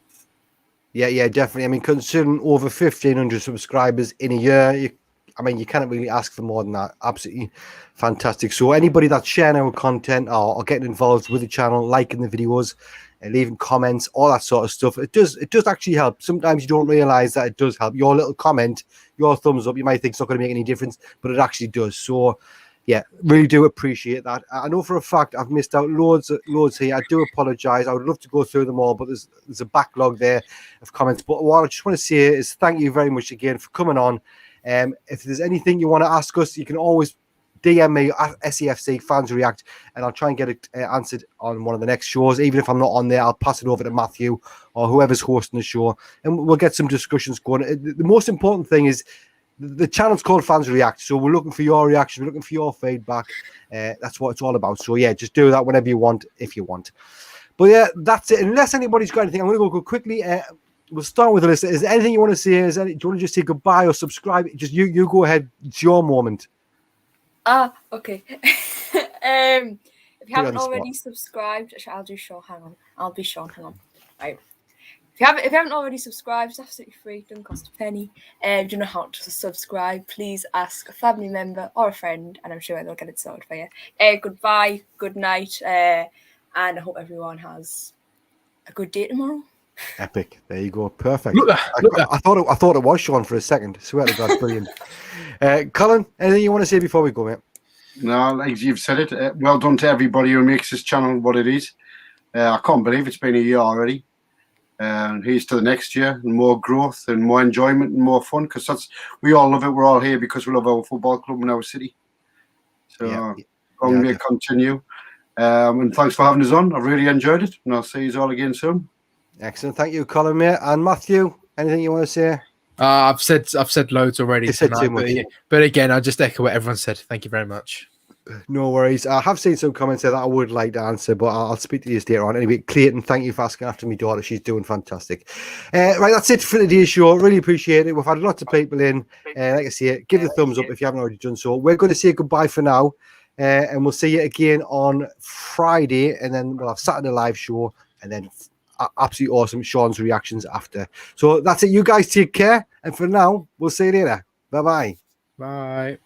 Yeah, definitely. I mean, considering over 1,500 subscribers in a year, you can't really ask for more than that. Absolutely fantastic. So anybody that's sharing our content or getting involved with the channel, liking the videos, and leaving comments, all that sort of stuff, it does actually help. Sometimes you don't realize that it does help. Your little comment, your thumbs up, you might think it's not going to make any difference, but it actually does. So yeah, really do appreciate that. I know for a fact I've missed out loads here. I do apologize. I would love to go through them all, but there's a backlog there of comments. But what I just want to say is thank you very much again for coming on. If there's anything you want to ask us, you can always DM me at SEFC Fans React, and I'll try and get it answered on one of the next shows. Even if I'm not on there, I'll pass it over to Matthew or whoever's hosting the show, and we'll get some discussions going. The most important thing is the channel's called Fans React, so we're looking for your reaction, we're looking for your feedback. That's what it's all about. So yeah, just do that whenever you want, if you want. But yeah, that's it. Unless anybody's got anything, I'm going to go quickly. We'll start with the list. Is there anything you want to say? Do you want to just say goodbye or subscribe? Just you go ahead. It's your moment. Okay. If you haven't already subscribed, I'll do Sean. Hang on. I'll be Sean. Hang on. Right. If you haven't already subscribed, it's absolutely free. Doesn't cost a penny. Do you know how to subscribe? Please ask a family member or a friend, and I'm sure they'll get it sorted for you. Goodbye. Good night. And I hope everyone has a good day tomorrow. Epic. There you go. Perfect. Look there, look there. I thought it was Sean for a second. Swear to God, brilliant. Colin, anything you want to say before we go, mate? No, like you've said it. Well done to everybody who makes this channel what it is. I can't believe it's been a year already. And here's to the next year, and more growth and more enjoyment and more fun, because we all love it. We're all here because we love our football club and our city. So long may it continue. And thanks for having us on. I've really enjoyed it, and I'll see you all again soon. Excellent. Thank you, Colin, mate. And Matthew, anything you want to say? I've said loads already tonight, but again, I just echo what everyone said. Thank you very much. No worries. I have seen some comments there that I would like to answer, but I'll speak to you later on. Anyway, Clayton, thank you for asking after my daughter. She's doing fantastic. Right, that's it for today's show. Really appreciate it. We've had lots of people in. Like I say, give the thumbs up if you haven't already done so. We're going to say goodbye for now, and we'll see you again on Friday, and then we'll have Saturday live show, and then absolutely awesome Sean's reactions after. So that's it. You guys take care, and for now, we'll see you later. Bye-bye. Bye.